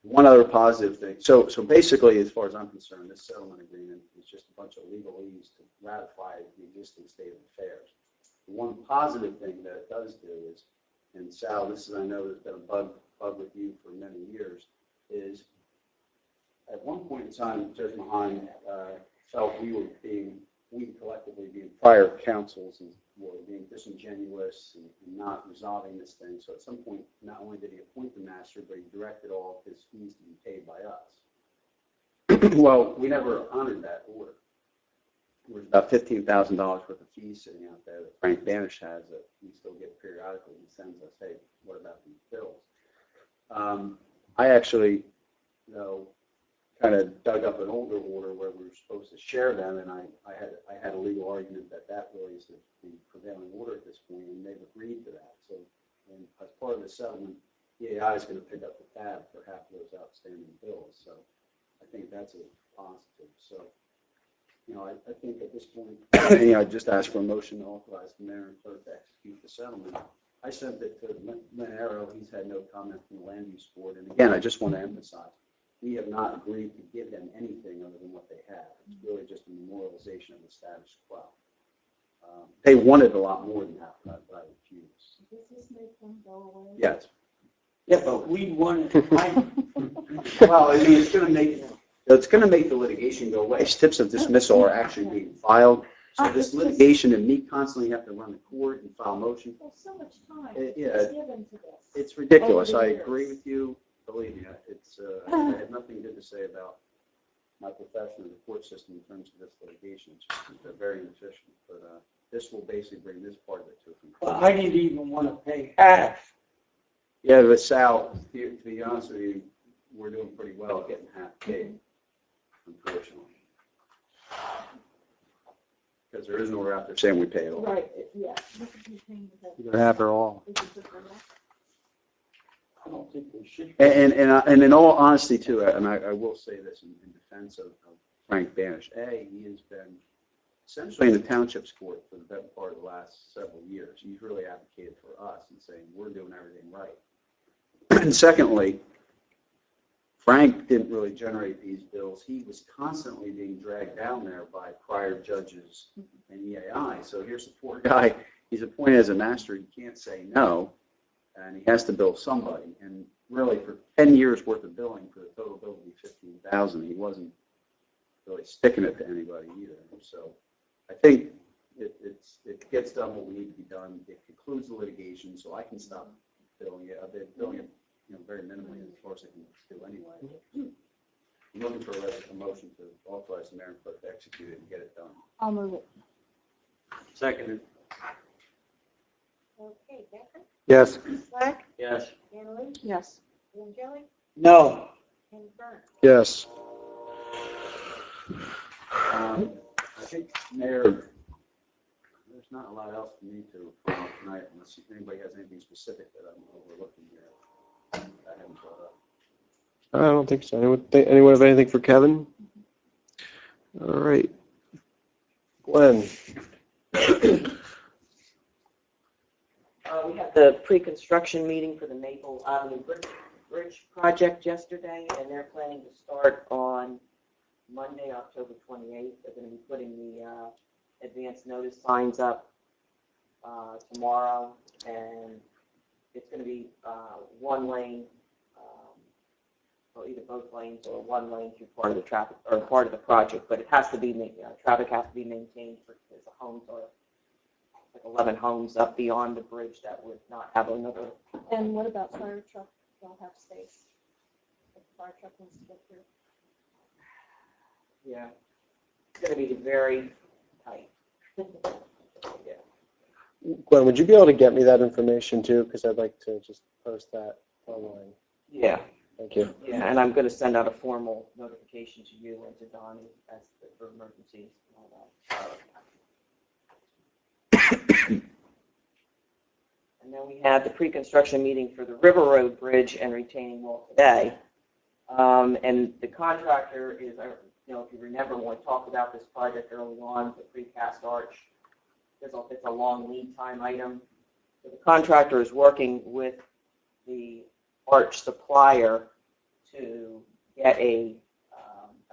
One other positive thing. So basically, as far as I'm concerned, this settlement agreement is just a bunch of legalese to ratify the existing state of affairs. The one positive thing that it does do is, and Sal, this is, I know, has been a bug with you for many years, is at one point in time, Judge Mahan felt we collectively being prior counsels and were being disingenuous and not resolving this thing. So at some point, not only did he appoint the master, but he directed all of his fees to be paid by us. Well, we never honored that order. There was about $15,000 worth of fees sitting out there that Frank Banish has that we still get periodically. He sends us, hey, what about these bills? I actually, kind of dug up an older order where we were supposed to share them, and I had a legal argument that really is the prevailing order at this point, and they've agreed to that. So, and as part of the settlement, EAI is going to pick up the tab for half of those outstanding bills. So, I think that's a positive. So, I think at this point, I just asked for a motion to authorize the mayor and clerk to execute the settlement. I sent it to Lynn Arrow. He's had no comment from the Land Use Board. And again, I just want to emphasize, we have not agreed to give them anything other than what they have. It's really just a memorialization of the status quo. They wanted a lot more than that, but I refused. Does this make them go away? Yes. Yeah, but we wanted, Well, I mean, it's going to make the litigation go away. Tips of dismissal are actually being filed. So this litigation and me constantly have to run the court and file motion. There's so much time Yeah. that's given to this. It's ridiculous. Over the I years. agree with you. Believe me, I have nothing good to say about my profession in the court system in terms of this litigation. It's just they're very inefficient. But this will basically bring this part of it to a conclusion. I didn't even want to pay half. Yeah, but Sal, to be honest with you, we're doing pretty well getting half paid, unfortunately. Because there is no order out there saying we pay it all. Right, yeah. Either half or all. I don't think we should. And in all honesty, too, and I will say this in defense of Frank Banish. He has been essentially in the township's court for the better part of the last several years. He's really advocated for us and saying we're doing everything right. And secondly, Frank didn't really generate these bills. He was constantly being dragged down there by prior judges and EAI. So here's the poor guy. He's appointed as a master. He can't say no, and he has to bill somebody. And really, for 10 years worth of billing, for the total bill to be $15,000, he wasn't really sticking it to anybody either. So I think it gets done what we need to be done. It concludes the litigation, so I can stop billing it. I've been billing it, very minimally as far as I can do anyway. I'm looking for a motion to authorize the mayor and clerk to execute it and get it done. I'll move it. Seconded. Okay, Becker? Yes. Slack? Yes. Annalee? Yes. Angeli? No. And Vern? Yes. I think, Mayor, there's not a lot else for me to report on tonight unless anybody has anything specific that I'm overlooking here. I haven't brought up. I don't think so. Anyone have anything for Kevin? All right. Glenn? We had the pre-construction meeting for the Maple Avenue Bridge project yesterday, and they're planning to start on Monday, October 28th. They're going to be putting the advance notice signs up tomorrow, and it's going to be one lane, or either both lanes or one lane through part of the traffic or part of the project. But it has to be traffic has to be maintained because the homes are like 11 homes up beyond the bridge that would not have another. And what about fire truck? They'll have space. If the fire truck needs to get through. Yeah, it's going to be very tight. Glenn, would you be able to get me that information too? Because I'd like to just post that online. Yeah, Thank you. yeah, and I'm going to send out a formal notification to you and to Donnie as for emergencies and all that. And then we had the pre-construction meeting for the River Road Bridge and retaining wall today. And the contractor is, if you remember when we talked about this project early on, the precast arch, it's a long lead time item. So the contractor is working with the arch supplier to get a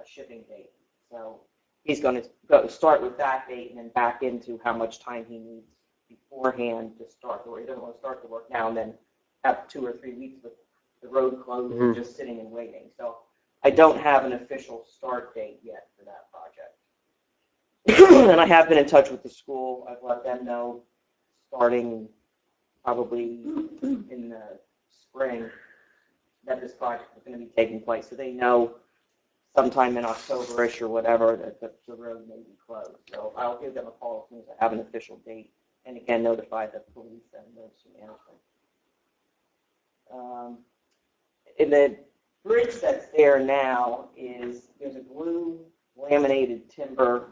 shipping date. So he's going to start with that date and then back into how much time he needs beforehand to start the work. He doesn't want to start the work now and then have 2 or 3 weeks with the road closed and just sitting and waiting. So I don't have an official start date yet for that project. And I have been in touch with the school. I've let them know starting probably in the spring that this project is going to be taking place. So they know sometime in October-ish or whatever that the road may be closed. So I'll give them a call as soon as I have an official date. And again, notify the police and emergency management. In the bridge that's there now there's a blue laminated timber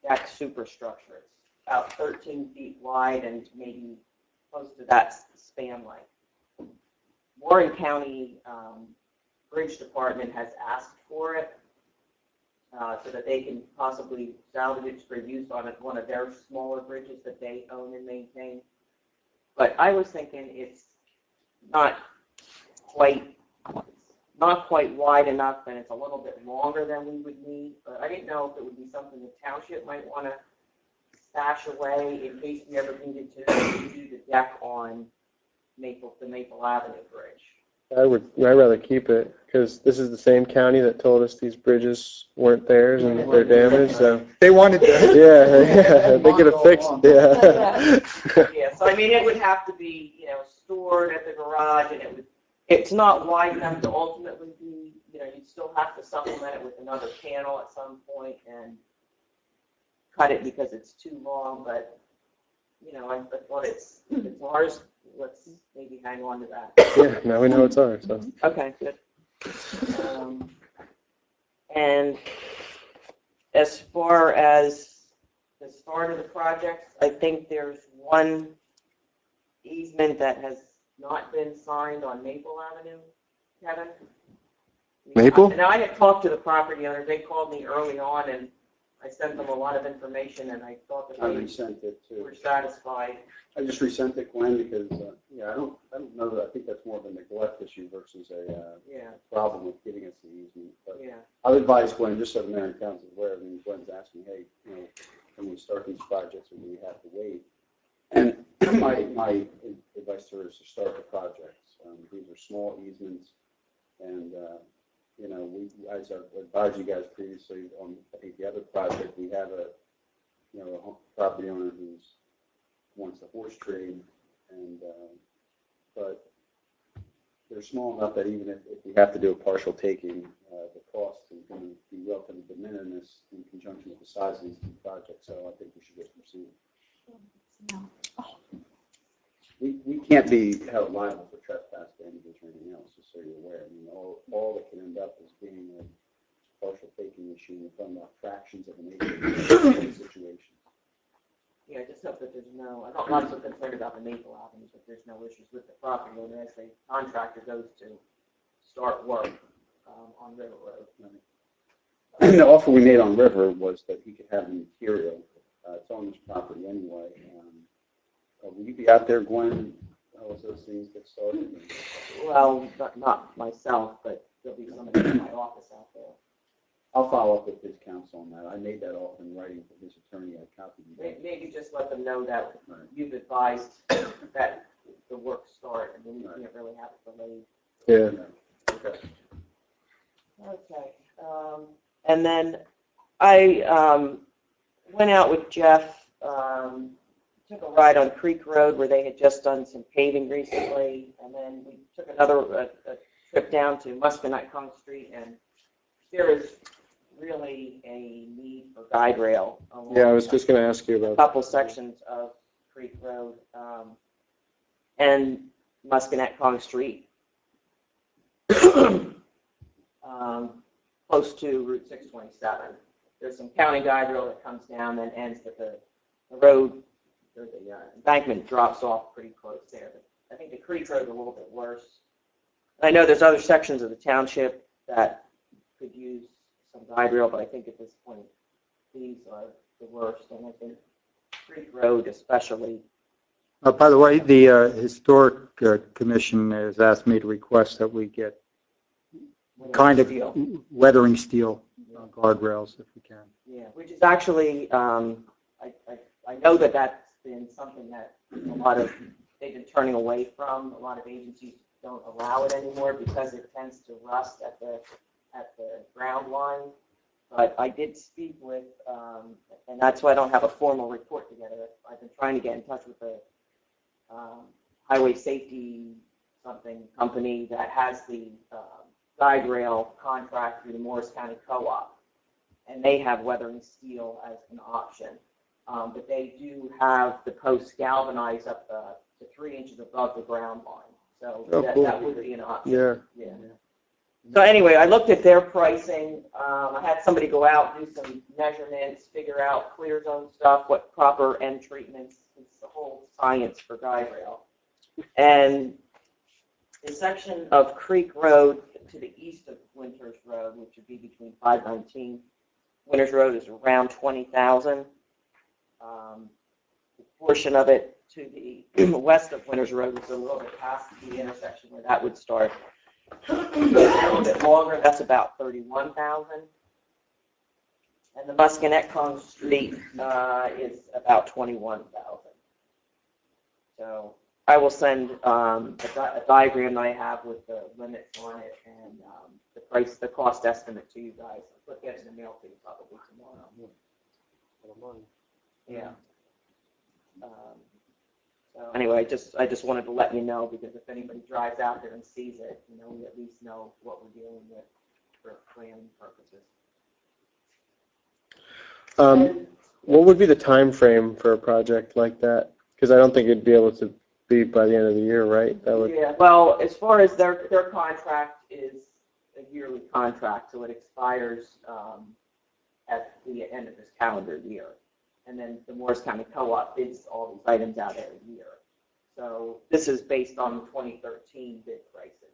deck superstructure. It's about 13 feet wide and maybe close to that span length. Warren County Bridge Department has asked for it so that they can possibly salvage it for use on one of their smaller bridges that they own and maintain. But I was thinking it's not quite wide enough, and it's a little bit longer than we would need. But I didn't know if it would be something the township might want to stash away in case we ever needed to do the deck on the Maple Avenue Bridge. I'd rather keep it because this is the same county that told us these bridges weren't theirs and they're damaged. So They wanted to. yeah, they get it fixed. Yeah. Yeah, so I mean, it would have to be, stored at the garage, and it's not wide enough to ultimately be, you'd still have to supplement it with another panel at some point and cut it because it's too long, but, I thought it's ours. Let's maybe hang on to that. Yeah. Now we know it's ours. So. Okay, good. And as far as the start of the project, I think there's one easement that has not been signed on Maple Avenue, Kevin. Maple? Now, I had talked to the property owners. They called me early on, and I sent them a lot of information, and I thought that I they resent it too. were satisfied. I just resent it, Glenn, because, I don't know that, I think that's more of a neglect issue versus a Yeah, problem with getting us the easement. But yeah. I'll advise Glenn, just so the mayor and council is aware, I mean, Glenn's asking, hey, can we start these projects or do we have to wait? And my advice to her is to start the projects. These are small easements, and, as I advised you guys previously on, I think, the other project, we have a property owner who's wants a horse trade, and but they're small enough that even if we have to do a partial taking, the cost is going to be relatively de minimis in conjunction with the size of these two projects. So I think we should just proceed. We can't be held liable for trespass damages or anything else, just so you're aware. I mean, all that can end up is being a partial taking issue. We're talking about fractions of an acre situation. Yeah, I just hope that there's I'm not so concerned about the Maple Avenue, but there's no issues with the property owner as the contractor goes to start work on River Road. And the offer we made on River was that he could have the material. It's on his property anyway. Will you be out there, Gwen, as those things get started? Well, not myself, but there'll be somebody in my office out there. I'll follow up with his counsel on that. I made that offer in writing for his attorney. I copied you. Maybe just let them know that you've advised that the work start, and then you can't really have it delayed. Yeah. Okay. Okay. And then I went out with Jeff, took a ride on Creek Road where they had just done some paving recently, and then we took another a trip down to Musconite Kong Street, and there is really a need for guide rail. Yeah, I was just going to ask you a about couple sections of Creek Road and Musconite Kong Street, close to Route 627. There's some county guide rail that comes down and ends at the road, or the embankment drops off pretty close there. But I think the Creek Road is a little bit worse. And I know there's other sections of the township that could use some guide rail, but I think at this point, these are the worst. And I think Creek Road especially. By the way, the Historic Commission has asked me to request that we get kind of weathering steel guardrails if we can. Yeah, which is actually, I know that that's been something that they've been turning away from. A lot of agencies don't allow it anymore because it tends to rust at the ground line. But I did speak with, and that's why I don't have a formal report together. I've been trying to get in touch with the highway safety company that has the guide rail contract through the Morris County Co-op, and they have weathering steel as an option. But they do have the posts galvanized up to 3 inches above the ground line, so that would be an option. Yeah. So anyway, I looked at their pricing. I had somebody go out, do some measurements, figure out clear zone stuff, what proper end treatments. It's the whole science for guide rail. And the section of Creek Road to the east of Winters Road, which would be between 519, Winters Road is around $20,000. The portion of it to the west of Winters Road is a little bit past the intersection where that would start. A little bit longer, that's about $31,000. And the Musconite Kong Street is about $21,000. So I will send a diagram that I have with the limits on it and the cost estimate to you guys. I'll put that in the mail to you probably tomorrow. Yeah. So anyway, I just wanted to let you know, because if anybody drives out there and sees it, we at least know what we're dealing with for planning purposes. What would be the time frame for a project like that? Because I don't think it'd be able to be by the end of the year, right? That would. Yeah. Well, as far as their contract is a yearly contract, so it expires at the end of this calendar year. And then the Morris County Co-op bids all these items out every year. So this is based on 2013 bid prices.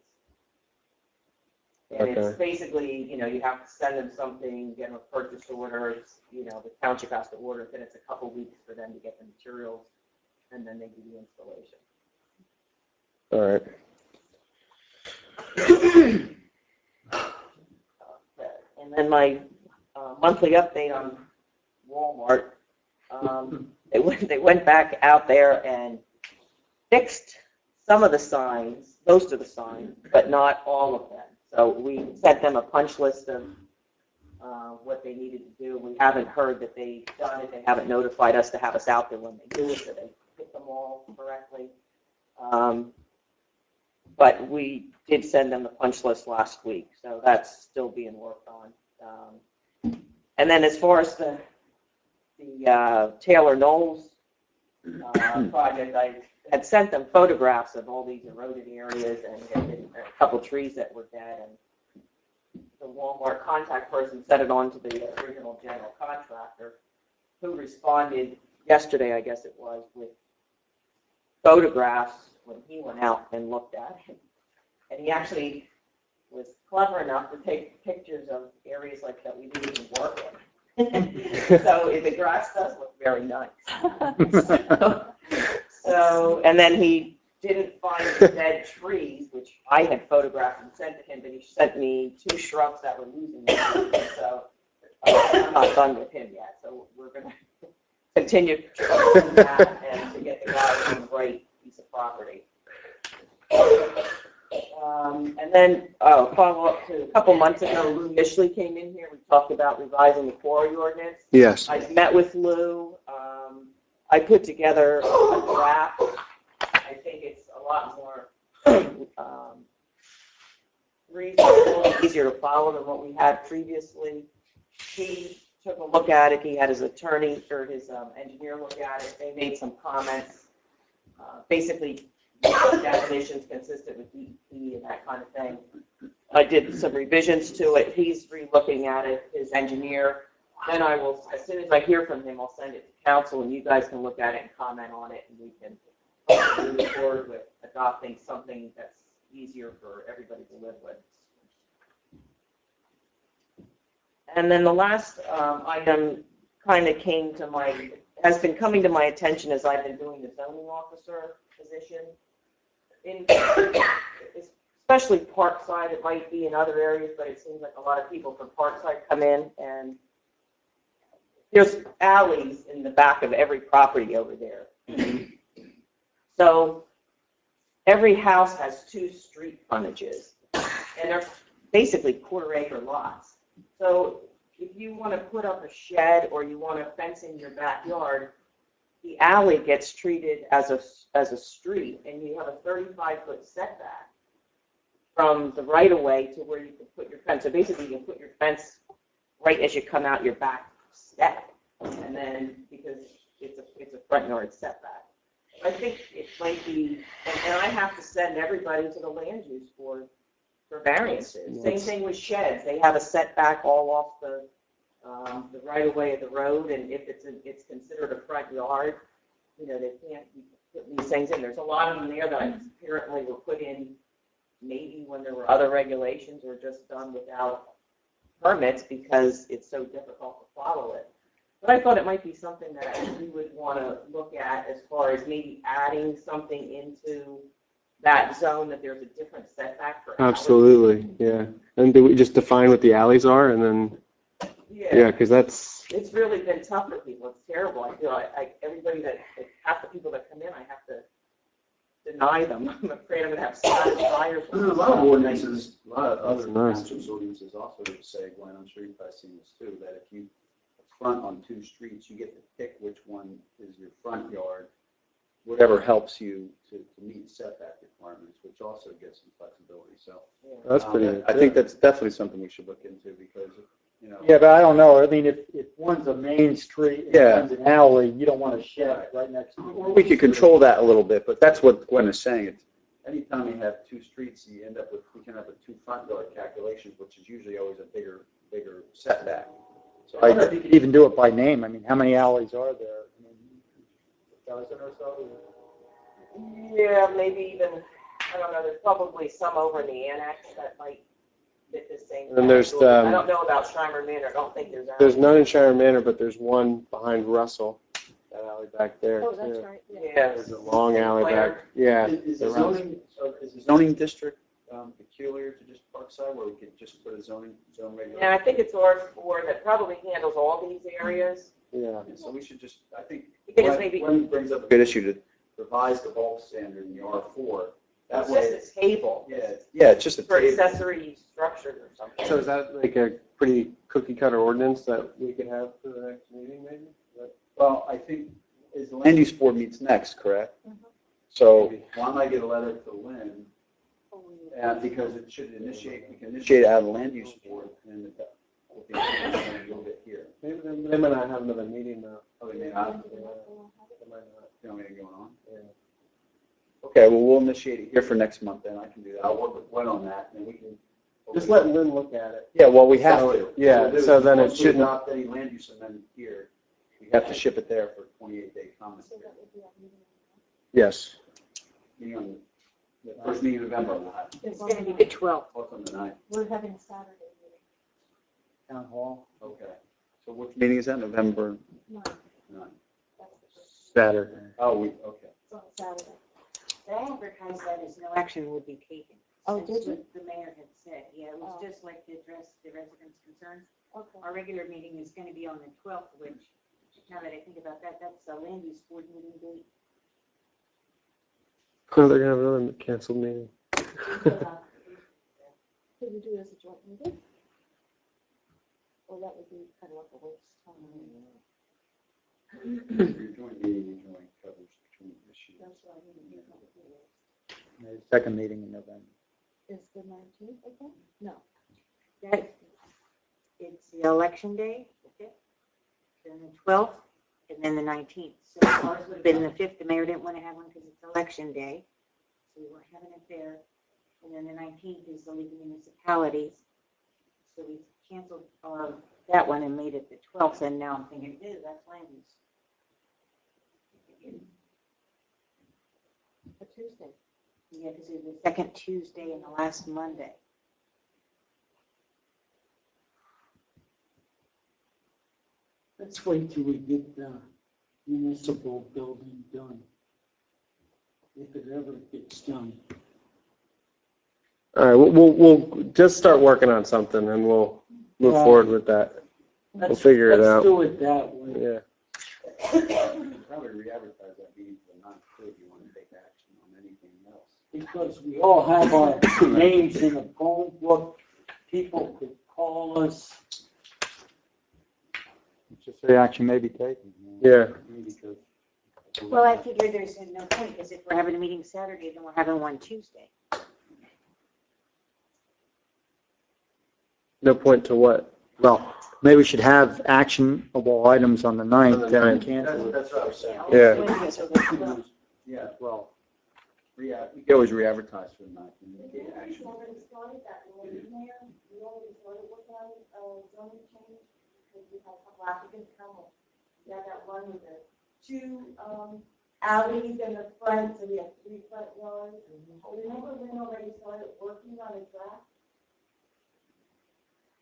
And it's Okay. basically, you have to send them something, get them a purchase order, the township has to order it, then it's a couple weeks for them to get the materials, and then they do the installation. All right. And then my monthly update on Walmart, they went back out there and fixed some of the signs, most of the signs, but not all of them. So we sent them a punch list of what they needed to do. We haven't heard that they've done it. They haven't notified us to have us out there when they do it, so they hit them all correctly. But we did send them the punch list last week, so that's still being worked on. And then as far as the Taylor Knowles project, I had sent them photographs of all these eroded areas and a couple trees that were dead. And the Walmart contact person sent it on to the original general contractor, who responded yesterday, I guess it was, with photographs when he went out and looked at it. And he actually was clever enough to take pictures of areas like that we didn't even work in. So the grass does look very nice. So, and then he didn't find the dead trees, which I had photographed and sent to him, but he sent me 2 shrubs that were losing their leaves. So I'm not done with him yet. So we're going to continue tracking that and to get the guy on the right piece of property. And then follow up to a couple months ago, Lou Mishley came in here. We talked about revising the quarry ordinance. Yes. I met with Lou. I put together a draft. I think it's a lot more reasonable, easier to follow than what we had previously. He took a look at it. He had his attorney or his engineer look at it. They made some comments. Basically, definitions consistent with DEP and that kind of thing. I did some revisions to it. He's re-looking at it, his engineer. Then I will, as soon as I hear from him, I'll send it to council, and you guys can look at it and comment on it, and we can move forward with adopting something that's easier for everybody to live with. And then the last item kind of has been coming to my attention as I've been doing the zoning officer position. Especially Parkside, it might be in other areas, but it seems like a lot of people from Parkside come in, and there's alleys in the back of every property over there. So every house has 2 street frontages, and they're basically quarter-acre lots. So if you want to put up a shed or you want to fence in your backyard, the alley gets treated as a street, and you have a 35-foot setback from the right-of-way to where you can put your fence. So basically, you can put your fence right as you come out your back step, and then because it's a front yard setback. I think it might be, and I have to send everybody to the land use board for variances. Same thing with sheds. They have a setback all off the right-of-way of the road, and if it's considered a front yard, they can't be putting these things in. There's a lot of them there that apparently were put in maybe when there were other regulations or just done without permits because it's so difficult to follow it. But I thought it might be something that we would want to look at as far as maybe adding something into that zone, that there's a different setback for alleys. Absolutely, yeah. And do we just define what the alleys are, and then, yeah, because that's... It's really been tough for people. It's terrible. I feel like everybody half the people that come in, I have to deny them. I'm afraid I'm going to have fires. A lot of ordinances, a lot of other township ordinances also say, Glenn, I'm sure you've probably seen this too, that if you front on 2 streets, you get to pick which one is your front yard, whatever helps you to meet setback requirements, which also gives some flexibility. So That's pretty... I think that's definitely something we should look into because, Yeah, but I don't know. I mean, if one's a main street and Yeah. one's an alley, you don't want a shed right next to it. Well, we could control that a little bit, but that's what Gwen is saying. It's, anytime you have 2 streets, you end up with, we can have 2 front yard calculations, which is usually always a bigger setback. So I wonder if you could even do it by name. I mean, how many alleys are there? I mean, a dozen or so? Yeah, maybe even, I don't know, there's probably some over in the annex that might fit this same. And there's category. the- I don't know about Shimer Manor. I don't think there's. There's none in Shire Manor, but there's one behind Russell, that alley back there, Oh, that's too. right, yeah. Yeah. There's a long alley back, yeah. Is the it runs. zoning district peculiar to just Parkside, where we could just put a zone regulation? Yeah, I think it's R4 that probably handles all these areas. Yeah. So we should just, I think, Because maybe- Glenn brings up a good issue to revise the bulk standard in the R4. That It's way, just a table yeah, it's just a for table. accessory structures or something. So is that like a pretty cookie cutter ordinance that we could have for the next meeting, maybe? Well, I think, is the land use board meets next, correct? Mhm. So why don't I get a letter to Lynn, because it should initiate, we can initiate it out of the land use board, and with the information a little bit here. Maybe they might not have another meeting though. Oh, they may not, They might not. you know, anything going on? Yeah. Okay, well, we'll initiate it here for next month, then I can do that. I'll work with Glenn on that, and we can. Just let Lynn look at it. Yeah, well, we have So, to. yeah, What we'll do so is then it once we shouldn't- adopt any land use amendment here, we have to ship it there for 28-day comment So period. that would be our meeting. Yes. Meeting on the first meeting in November, we'll have, It's going to be the 12th. both on the 9th. We're having a Saturday meeting. Town hall? Okay. So which meeting is that, November No, 9th? that's the first. Saturday. Oh, okay. It's on Saturday. They advertised that as no action would be taken. Oh, That's did you? what the mayor had said. Yeah, it was Oh. just like to address the residents' concerns. Okay. Our regular meeting is going to be on the 12th, which, now that I think about that, that's the land use board meeting date. Oh, they're gonna have another canceled meeting. Could we do it as a joint meeting? Or that would be kind of like a waste of time. Your joint meeting usually covers between issues. That's why we need to do it. Second meeting in November. Is the 19th, okay? No. That, it's the election day, the 5th, then the 12th, and then the 19th. So ours would have been the 5th. The mayor didn't want to have one because it's election day. So we weren't having it there. And then the 19th is the League of Municipalities. So we canceled that one and made it the 12th. And now I'm thinking, ew, that's land use. A Tuesday. Yeah, because it was the second Tuesday and the last Monday. Let's wait till we get the municipal building done. If it ever gets done. All right, we'll just start working on something and we'll move Right. forward with that. We'll figure it out. Let's do it that way. Yeah. Probably re-advertise that meeting for the 9th too, if you want to take action on anything else. Because we all have our names in a phone book. People could call us. Just the action may be taken. Yeah. Because Well, I figure there's no point because if we're having a meeting Saturday, then we're having one Tuesday. No point to what? Well, maybe we should have actionable items on the 9th, On the then 9th. cancel it. That's what I was saying. Yeah. Yeah, well, we can always re-advertise for the 9th and get action. already started that one in there. We already started working on zoning change because we had a couple applicants come. We had that one with the 2 alleys in the front, so we have 3 front yards. Remember Lynn already started working on a draft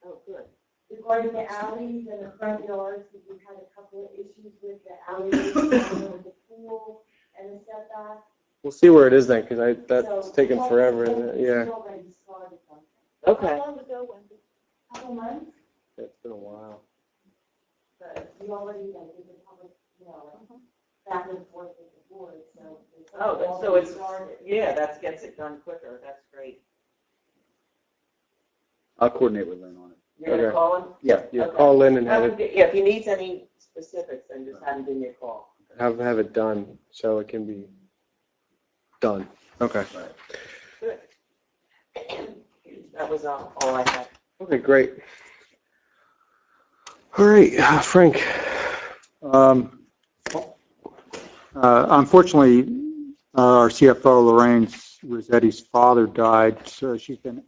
Oh, good. regarding the alleys and the front yards, because we had a couple of issues with the alleys, with the pool and the setback. We'll see where it is then, because that's So, taken well, forever, we isn't it? Yeah. already started something. Okay. How long ago, Wendy? Couple months, It's been a while. but we already, like, did the public, back and forth with the board, so. Oh, so it's, yeah, that gets it done quicker. That's great. I'll coordinate with Lynn on it. You're going to Okay. call him? Yeah. Yeah, Okay. call in and have Have him it, gi- Yeah, if he needs any specifics, then just have him give me a call. have it done so it can be done. Okay. Good. That was all I had. Okay, great. All right, Frank. Unfortunately, our CFO, Lorraine Rossetti's father died, so she's been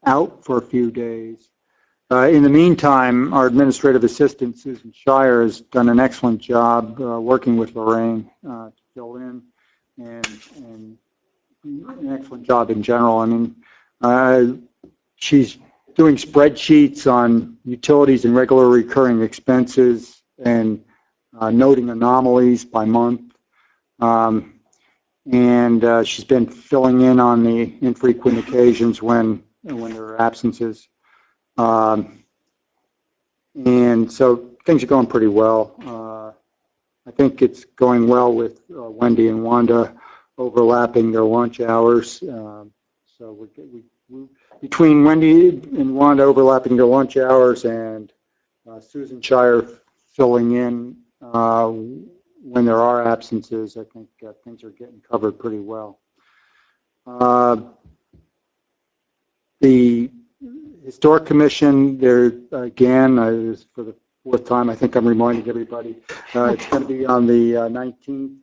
out for a few days. In the meantime, our administrative assistant, Susan Shire, has done an excellent job working with Lorraine to fill in, and an excellent job in general. I mean, she's doing spreadsheets on utilities and regular recurring expenses and noting anomalies by month. And she's been filling in on the infrequent occasions when there are absences. And so things are going pretty well. I think it's going well with Wendy and Wanda overlapping their lunch hours. So between Wendy and Wanda overlapping their lunch hours and Susan Shire filling in when there are absences, I think things are getting covered pretty well. The Historic Commission, there again, for the fourth time, I think I'm reminding everybody, it's going to be on the 19th.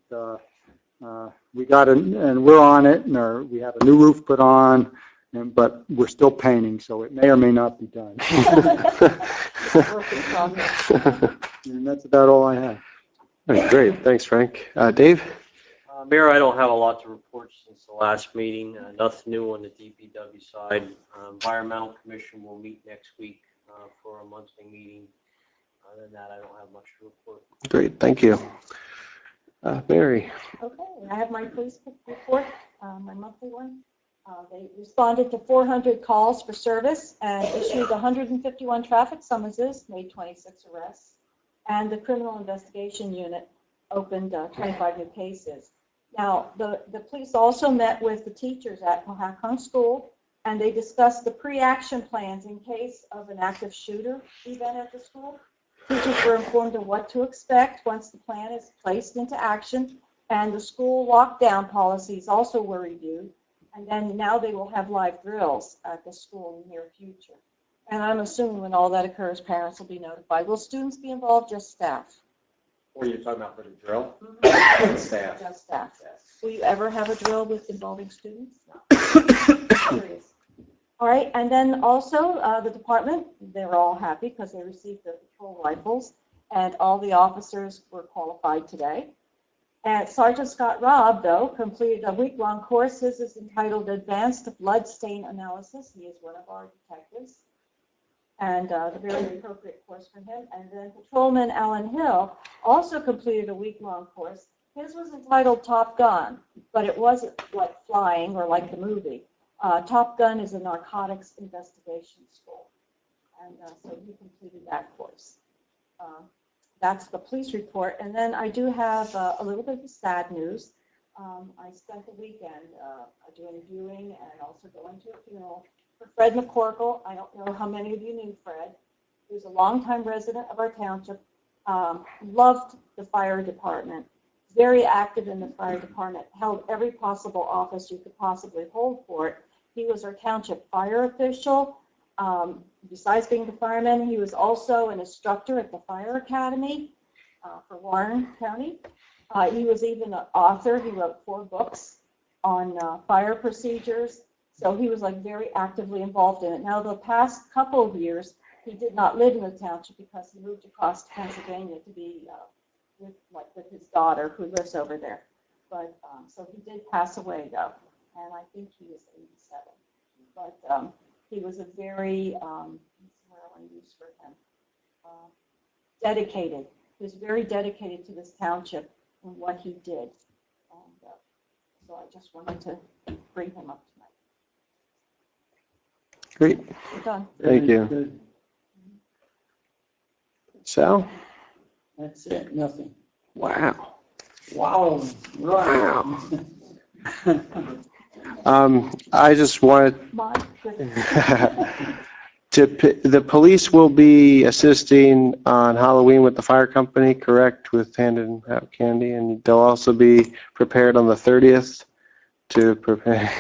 We got it, and we're on it, and we have a new roof put on, but we're still painting, so it may or may not be done. And that's about all I have. All right, great. Thanks, Frank. Dave? Mayor, I don't have a lot to report since the last meeting. Nothing new on the DPW side. Environmental Commission will meet next week for a monthly meeting. Other than that, I don't have much to report. Great, thank you. Mary? Okay, I have my police report, my monthly one. They responded to 400 calls for service and issued 151 traffic summonses, made 26 arrests, and the criminal investigation unit opened 25 new cases. Now, the police also met with the teachers at Pohatcong School, and they discussed the pre-action plans in case of an active shooter event at the school. Teachers were informed of what to expect once the plan is placed into action, and the school lockdown policies also were reviewed. And then now they will have live drills at the school in the near future. And I'm assuming when all that occurs, parents will be notified. Will students be involved, just staff? What are you talking about for the drill? Staff. Just staff. Will you ever have a drill with involving students? No. Curious. All right, and then also the department, they were all happy because they received the patrol rifles, and all the officers were qualified today. And Sergeant Scott Robb, though, completed a week-long course. His is entitled Advanced Blood Stain Analysis. He is one of our detectives, and a very appropriate course for him. And then Patrolman Alan Hill also completed a week-long course. His was entitled Top Gun, but it wasn't like flying or like the movie. Top Gun is a narcotics investigation school, and so he completed that course. That's the police report. And then I do have a little bit of sad news. I spent the weekend doing a viewing and also going to a funeral for Fred McCorkle. I don't know how many of you knew Fred. He was a longtime resident of our township, loved the fire department, very active in the fire department, held every possible office you could possibly hold for it. He was our township fire official. Besides being the fireman, he was also an instructor at the fire academy for Warren County. He was even an author. He wrote 4 books on fire procedures. So he was like very actively involved in it. Now, the past couple of years, he did not live in the township because he moved across to Pennsylvania to be with his daughter who lives over there. But so he did pass away though, and I think he was 87. But he was a very dedicated. He was very dedicated to this township and what he did. And so I just wanted to bring him up tonight. Great. We're done. Thank you. Good. Sal? That's it, nothing. Wow. Wow, right. I just wanted My goodness. the police will be assisting on Halloween with the fire company, correct, with handing out candy, and they'll also be prepared on the 30th to prepare.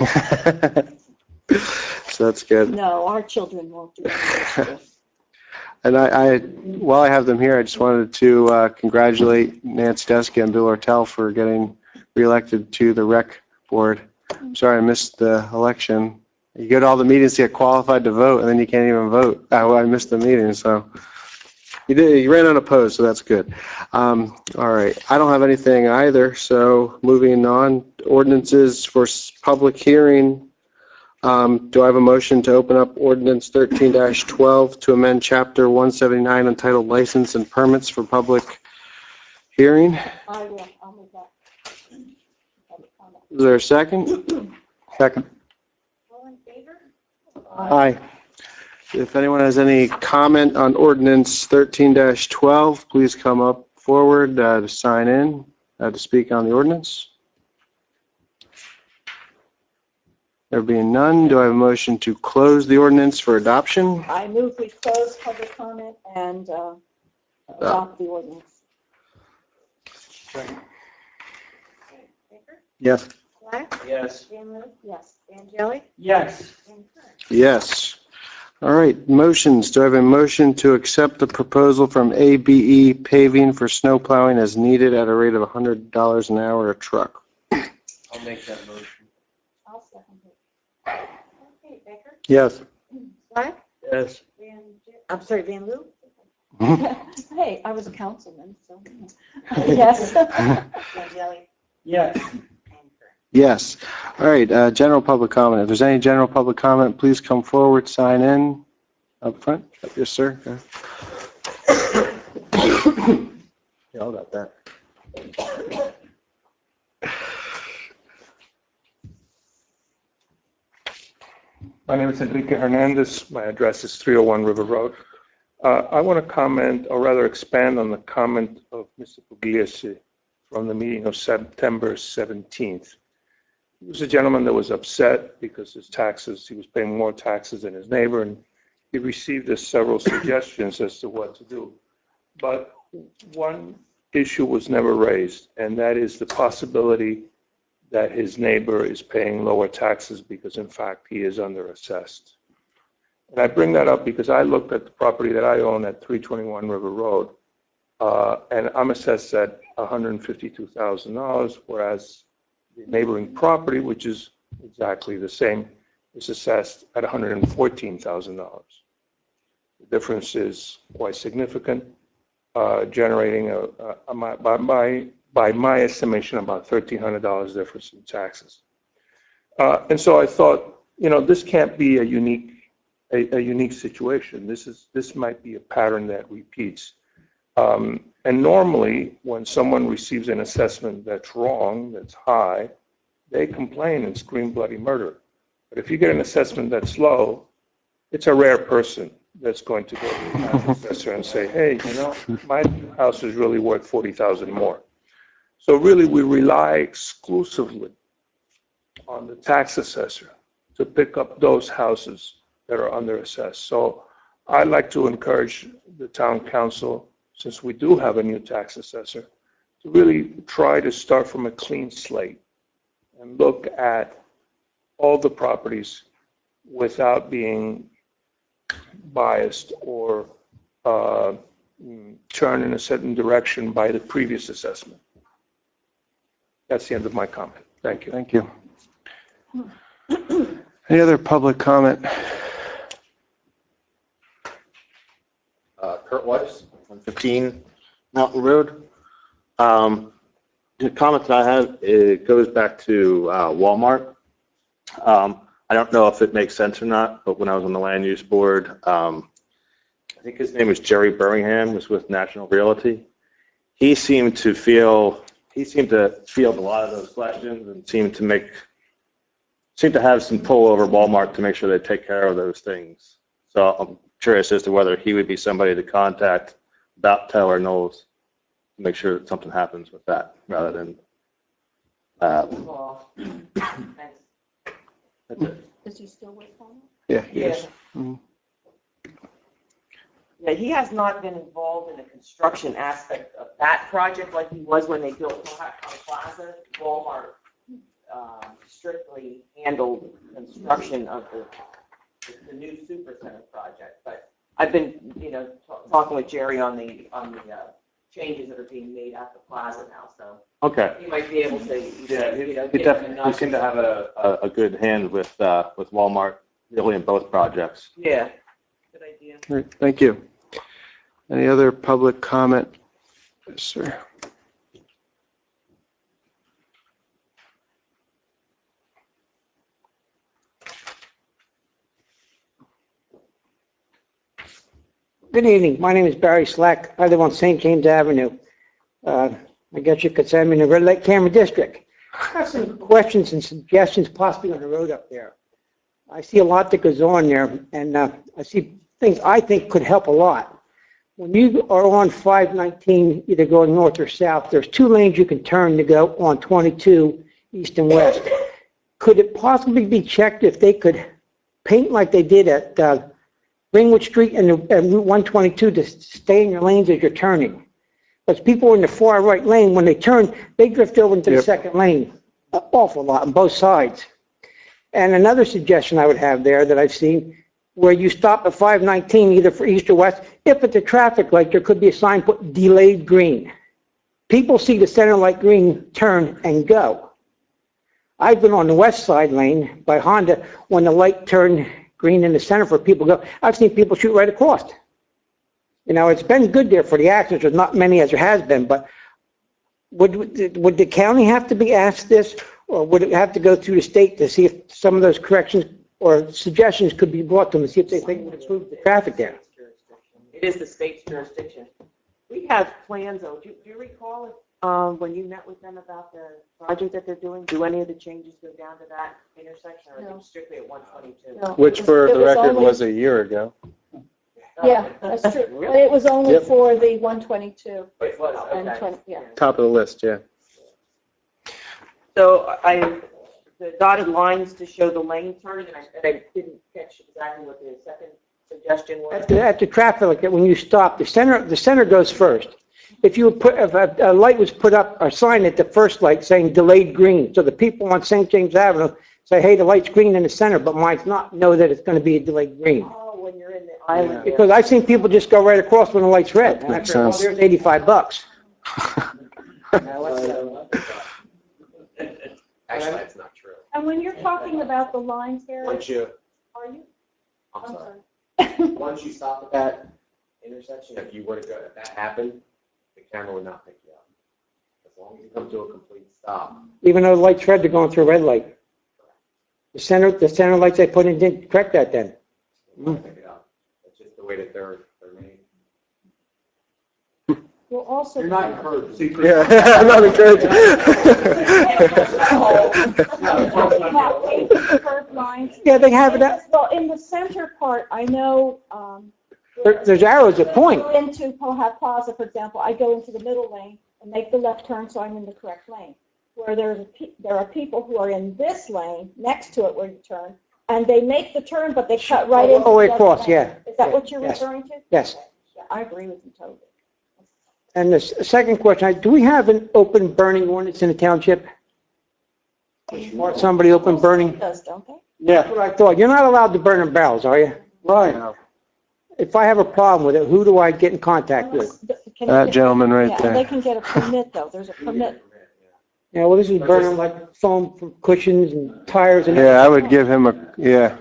So that's good. No, our children won't do that. And I, while I have them here, I just wanted to congratulate Nancy Deske and Bill Ortel for getting reelected to the rec board. I'm sorry I missed the election. You go to all the meetings to get qualified to vote, and then you can't even vote. I missed the meeting, so you ran unopposed, so that's good. All right, I don't have anything either. So moving on, ordinances for public hearing. Do I have a motion to open up ordinance 13-12 to amend chapter 179 entitled License and Permits for public hearing? I will, I'll make that. Is there a second? Second. All in favor? Aye. If anyone has any comment on ordinance 13-12, please come up forward to sign in, to speak on the ordinance. There being none, do I have a motion to close the ordinance for adoption? I move we close public comment and adopt the ordinance. Baker? Yes. Black? Yes. Van Loo? Yes. Angeli? Yes. And Kern? Yes. All right, motions. Do I have a motion to accept the proposal from ABE Paving for snow plowing as needed at a rate of $100 an hour a truck? I'll make that motion. I'll second it. Okay, Baker? Yes. Black? Yes. Van Loo? Hey, I was a councilman, so, yes. Angeli? Yes. And Kern? Yes. All right, general public comment. If there's any general public comment, please come forward, sign in up front. Yes, sir. Yeah, all about that. My name is Enrique Hernandez. My address is 301 River Road. I want to comment, or rather expand on the comment of Mr. Pugliese from the meeting of September 17th. He was a gentleman that was upset because his taxes, he was paying more taxes than his neighbor, and he received several suggestions as to what to do. But one issue was never raised, and that is the possibility that his neighbor is paying lower taxes because, in fact, he is underassessed. And I bring that up because I looked at the property that I own at 321 River Road, and I'm assessed at $152,000, whereas the neighboring property, which is exactly the same, is assessed at $114,000. The difference is quite significant, generating, by my estimation, about $1,300 difference in taxes. And so I thought, this can't be a unique situation. This might be a pattern that repeats. And normally, when someone receives an assessment that's wrong, that's high, they complain and scream bloody murder. But if you get an assessment that's low, it's a rare person that's going to go to the tax assessor and say, hey, my house is really worth $40,000 more. So really, we rely exclusively on the tax assessor to pick up those houses that are underassessed. So I'd like to encourage the town council, since we do have a new tax assessor, to really try to start from a clean slate and look at all the properties without being biased or turned in a certain direction by the previous assessment. That's the end of my comment. Thank you. Thank you. Any other public comment? Kurt Weiss, 115 Mountain Road. The comment that I have, it goes back to Walmart. I don't know if it makes sense or not, but when I was on the land use board, I think his name was Jerry Birmingham, was with National Realty. He seemed to field a lot of those questions and seemed to have some pull over Walmart to make sure they take care of those things. So I'm curious as to whether he would be somebody to contact about Taylor Knowles to make sure that something happens with that rather than. That's it. Is he still with them? Yeah. Yes. Yeah, he has not been involved in the construction aspect of that project like he was when they built Powhatan Plaza. Walmart strictly handled construction of the new Supercenter project. But I've been, talking with Jerry on the changes that are being made at the plaza now. So Okay. he might be able to, He give him a nudge. seemed to have a good hand with Walmart, really in both projects. Yeah, good idea. All right, thank you. Any other public comment? Yes, sir. Good evening. My name is Barry Slack. I live on St. James Avenue. I guess you could send me in the Red Lake Camera District. I have some questions and suggestions possibly on the road up there. I see a lot that goes on there, and I see things I think could help a lot. When you are on 519, either going north or south, there's 2 lanes you can turn to go on 22, east and west. Could it possibly be checked if they could paint like they did at Ringwood Street and Route 122 to stay in your lanes as you're turning? Because people in the far right lane, when they turn, they drift over into the second lane an awful lot on both sides. And another suggestion I would have there that I've seen, where you stop at 519 either for east or west, if at the traffic light there could be a sign put delayed green. People see the center light green, turn and go. I've been on the west side lane by Honda when the light turned green in the center for people to go. I've seen people shoot right across. You know, it's been good there for the accidents. There's not many as there has been, but would the county have to be asked this, or would it have to go through the state to see if some of those corrections or suggestions could be brought to them to see if they think it would improve the traffic there? It is the state's jurisdiction. We have plans, though. Do you recall when you met with them about the project that they're doing? Do any of the changes go down to that intersection, or are they strictly at 122? No. Which, for the record, was a year ago. Yeah, that's true. Really? But it was only Yep. for the 122. It was, And okay. 20, yeah. Top of the list, yeah. So the dotted lines to show the lane turn, and I didn't catch exactly what the second suggestion was. At the traffic light, when you stop, the center goes first. If a light was put up, or sign at the first light saying delayed green, so the people on St. James Avenue say, hey, the light's green in the center, but mine's not, know that it's going to be a delayed green. Oh, when you're in the island. Because I've seen people just go right across when the light's red. And I Makes say, well, sense. there's $85. Actually, that's not true. And when you're talking about the lines here, Once you, are you? I'm sorry. Once you stop at that intersection, if you were to go, if that happened, the camera would not pick you up. As long as you come to a complete stop. Even though the light's red, they're going through a red light. The center lights they put in didn't correct that then. It won't pick it up. It's just the way that they're made. Will also. You're not encouraged. Yeah, I'm not encouraging. Curved lines. Yeah, they have it up. Well, in the center part, I know, There's arrows that point. go into Pohat Plaza, for example, I go into the middle lane and make the left turn so I'm in the correct lane. Where there are people who are in this lane, next to it where you turn, and they make the turn, but they cut right into Oh, way the other across, lane. yeah. Is that what you're Yes. referring to? Yes. Yeah, I agree with you totally. And the second question, do we have an open burning ordinance in the township? Or somebody open burning? It does, don't they? Yeah. That's what I thought. You're not allowed to burn in barrels, are you? Right. If I have a problem with it, who do I get in contact with? Can That you- gentleman right Yeah, there. they can get a permit, though. There's a permit. Yeah, well, this is burning like foam from cushions and tires and. Yeah, I would give him a, yeah.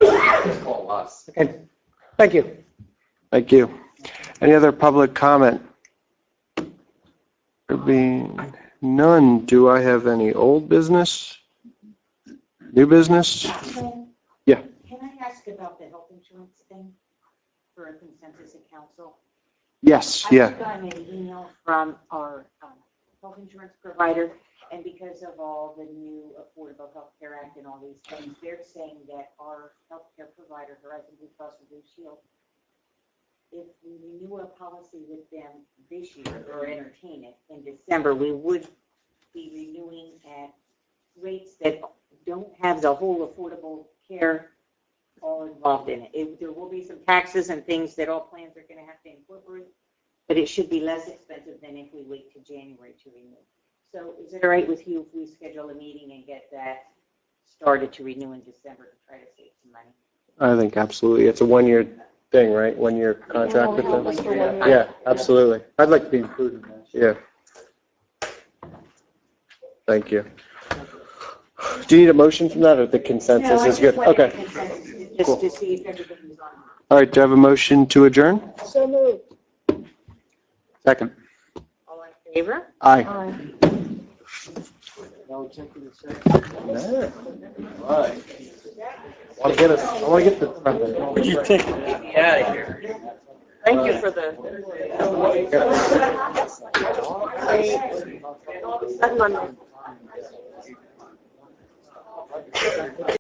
Just call us. Okay. Thank you. Thank you. Any other public comment? There being none, do I have any old business? New business? Yeah. Can I ask about the health insurance thing for a consensus of council? Yes, I yeah. just got an email from our health insurance provider, and because of all the new Affordable Health Care Act and all these things, they're saying that our healthcare provider, Horizon Blue Cross and Blue Shield, if we renew a policy with them this year or entertain it in December, we would be renewing at rates that don't have the whole affordable care all involved in it. There will be some taxes and things that all plans are going to have to incorporate, but it should be less expensive than if we wait till January to renew. So is it all right with you if we schedule a meeting and get that started to renew in December to try to save some money? I think absolutely. It's a one-year thing, right? One-year contract with them? Yeah, absolutely. I'd like to be included in that. Yeah. Thank you. Do you need a motion from that, or the consensus is good? Okay. Just to see if everybody's on. All right, do I have a motion to adjourn? So moved. Second. All in favor? Aye. No executive session. All right. want to get the. What do you think? Get out of here. Thank you for the. All of a sudden, I'm